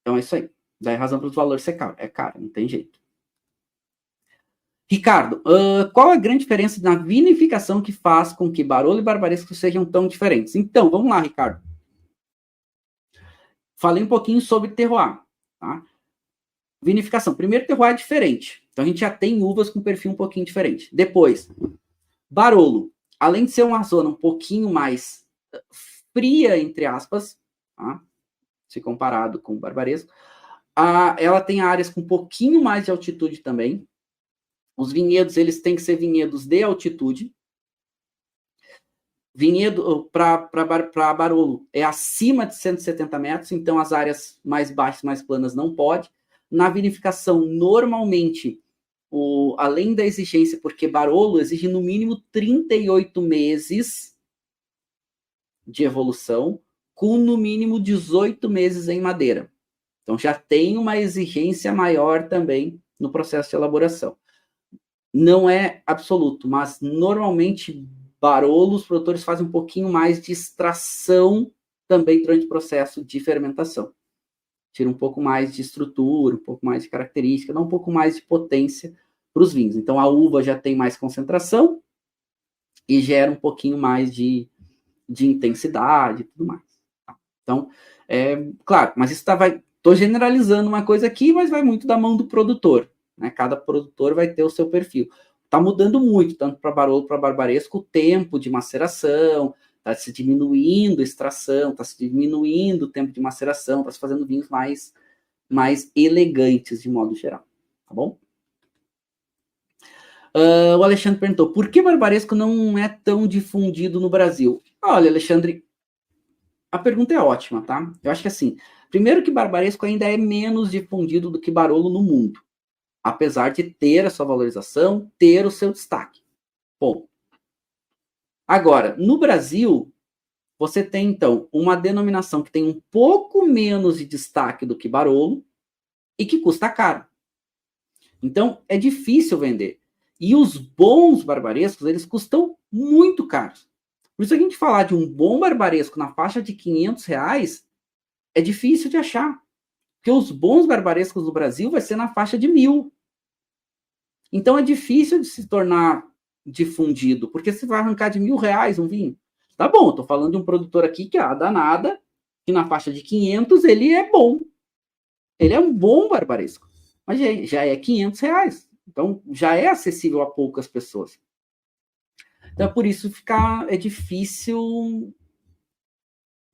Então é isso aí. Dá razão para os valores ser caro. É caro, não tem jeito. Ricardo, qual a grande diferença na vinificação que faz com que Barolo e Barbaresco sejam tão diferentes? Então, vamos lá, Ricardo. Falei um pouquinho sobre terroir, tá? Vinificação. Primeiro, terroir é diferente. Então, a gente já tem uvas com perfil um pouquinho diferente. Depois, Barolo. Além de ser uma zona um pouquinho mais fria, entre aspas, tá? Se comparado com o Barbaresco, ela tem áreas com um pouquinho mais de altitude também. Os vinhedos, eles têm que ser vinhedos de altitude. Vinhedo para Barolo é acima de 170 metros, então as áreas mais baixas, mais planas não pode. Na vinificação, normalmente, além da exigência, porque Barolo exige no mínimo 38 meses de evolução, com no mínimo 18 meses em madeira. Então já tem uma exigência maior também no processo de elaboração. Não é absoluto, mas normalmente Barolo, os produtores fazem um pouquinho mais de extração também durante o processo de fermentação. Tira um pouco mais de estrutura, um pouco mais de característica, dá um pouco mais de potência para os vinhos. Então a uva já tem mais concentração e gera um pouquinho mais de intensidade e tudo mais. Então, claro, mas isso estou generalizando uma coisa aqui, mas vai muito da mão do produtor. Né? Cada produtor vai ter o seu perfil. Está mudando muito, tanto para Barolo para Barbaresco, o tempo de maceração, está se diminuindo a extração, está se diminuindo o tempo de maceração, está se fazendo vinhos mais elegantes de modo geral. Tá bom? O Alexandre perguntou, por que barbaresco não é tão difundido no Brasil? Olha, Alexandre, a pergunta é ótima, tá? Eu acho que assim, primeiro que barbaresco ainda é menos difundido do que Barolo no mundo, apesar de ter a sua valorização, ter o seu destaque. Bom, agora, no Brasil, você tem, então, uma denominação que tem um pouco menos de destaque do que Barolo e que custa caro. Então, é difícil vender. E os bons barbarescos, eles custam muito caros. Por isso, a gente falar de um bom barbaresco na faixa de R$ 500 é difícil de achar. Porque os bons barbarescos do Brasil vai ser na faixa de 1.000. Então, é difícil de se tornar difundido, porque você vai arrancar de R$ 1.000 um vinho. Tá bom, estou falando de um produtor aqui que é a danada, que na faixa de 500 ele é bom. Ele é um bom barbaresco. Mas já é R$ 500. Então, já é acessível a poucas pessoas. Então, por isso é difícil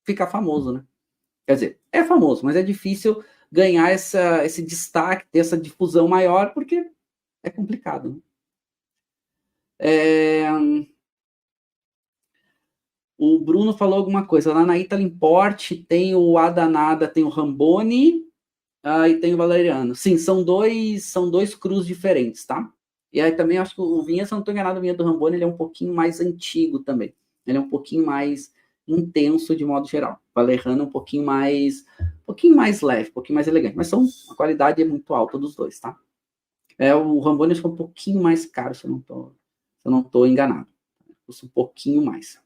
ficar famoso, né? Quer dizer, é famoso, mas é difícil ganhar esse destaque, ter essa difusão maior, porque é complicado. Né? O Bruno falou alguma coisa. Lá na Italy Import tem o Adanada, tem o Ramboni e tem o Valeriano. Sim, são dois crus diferentes, tá? E aí também acho que o vinho, se eu não estou enganado, o vinho do Ramboni ele é um pouquinho mais antigo também. Ele é um pouquinho mais intenso de modo geral. O Valeriano é um pouquinho mais leve, um pouquinho mais elegante. Mas a qualidade é muito alta dos dois, tá? O Ramboni acho que é um pouquinho mais caro, se eu não estou enganado. Custa um pouquinho mais.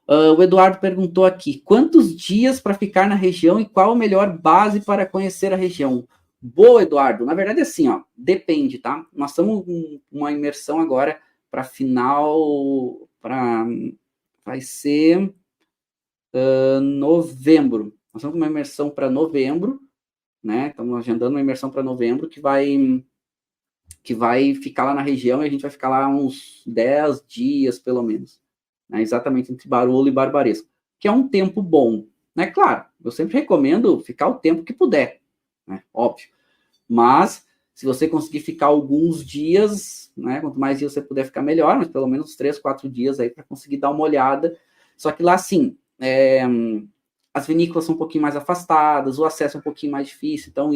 O Eduardo perguntou aqui, quantos dias para ficar na região e qual a melhor base para conhecer a região? Boa, Eduardo. Na verdade, assim, depende, tá? Nós estamos com uma imersão agora para final, vai ser novembro. Nós estamos com uma imersão para novembro, né? Estamos agendando uma imersão para novembro que vai ficar lá na região e a gente vai ficar lá uns 10 dias, pelo menos. Né, exatamente entre Barolo e Barbaresco, que é um tempo bom. Né? Claro, eu sempre recomendo ficar o tempo que puder, né? Óbvio. Mas, se você conseguir ficar alguns dias, né? Quanto mais dias você puder ficar melhor, mas pelo menos 3, 4 dias aí para conseguir dar uma olhada. Só que lá, sim, as vinícolas são um pouquinho mais afastadas, o acesso é um pouquinho mais difícil, então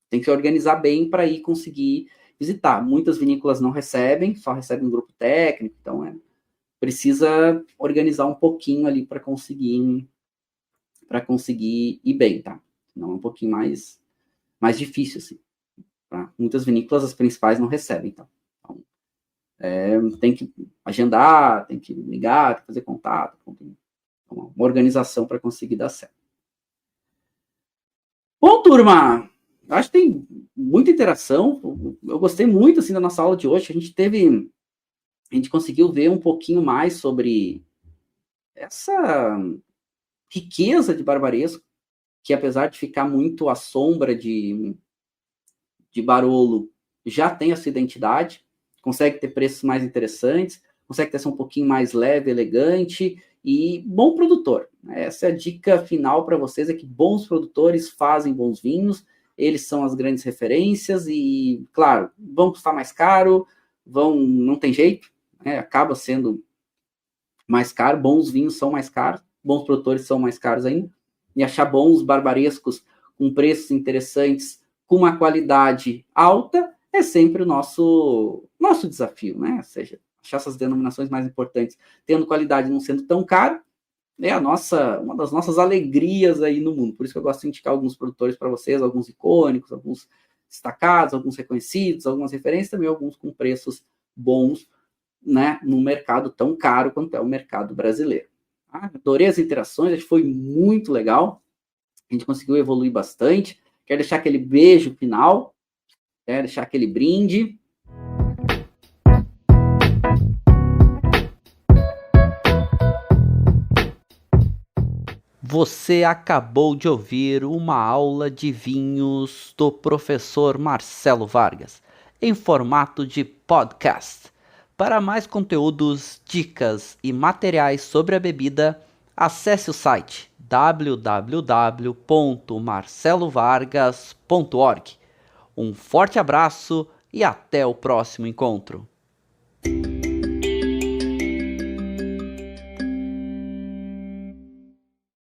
tem que se organizar bem para ir conseguir visitar. Muitas vinícolas não recebem, só recebem um grupo técnico, então precisa organizar um pouquinho ali para conseguir ir bem, tá? Não é um pouquinho mais difícil, assim. Tá? Muitas vinícolas, as principais, não recebem, tá? Então, tem que agendar, tem que ligar, tem que fazer contato, tem uma organização para conseguir dar certo. Bom, turma, acho que tem muita interação. Eu gostei muito, assim, da nossa aula de hoje. A gente conseguiu ver um pouquinho mais sobre essa riqueza de barbaresco, que apesar de ficar muito à sombra de Barolo, já tem essa identidade, consegue ter preços mais interessantes, consegue ter ser um pouquinho mais leve, elegante e bom produtor. Essa é a dica final para vocês, é que bons produtores fazem bons vinhos, eles são as grandes referências e, claro, vão custar mais caro, não tem jeito, acaba sendo mais caro, bons vinhos são mais caros, bons produtores são mais caros ainda, e achar bons barbarescos com preços interessantes, com uma qualidade alta, é sempre o nosso desafio, né? Ou seja, achar essas denominações mais importantes, tendo qualidade não sendo tão caro, é uma das nossas alegrias aí no mundo. Por isso que eu gosto de indicar alguns produtores para vocês, alguns icônicos, alguns destacados, alguns reconhecidos, algumas referências, também alguns com preços bons, né, num mercado tão caro quanto é o mercado brasileiro. Adorei as interações, acho que foi muito legal. A gente conseguiu evoluir bastante. Quero deixar aquele beijo final, quero deixar aquele brinde. Você acabou de ouvir uma aula de vinhos do professor Marcelo Vargas, em formato de podcast. Para mais conteúdos, dicas e materiais sobre a bebida, acesse o site www.marcelovargas.org Um forte abraço e até o próximo encontro.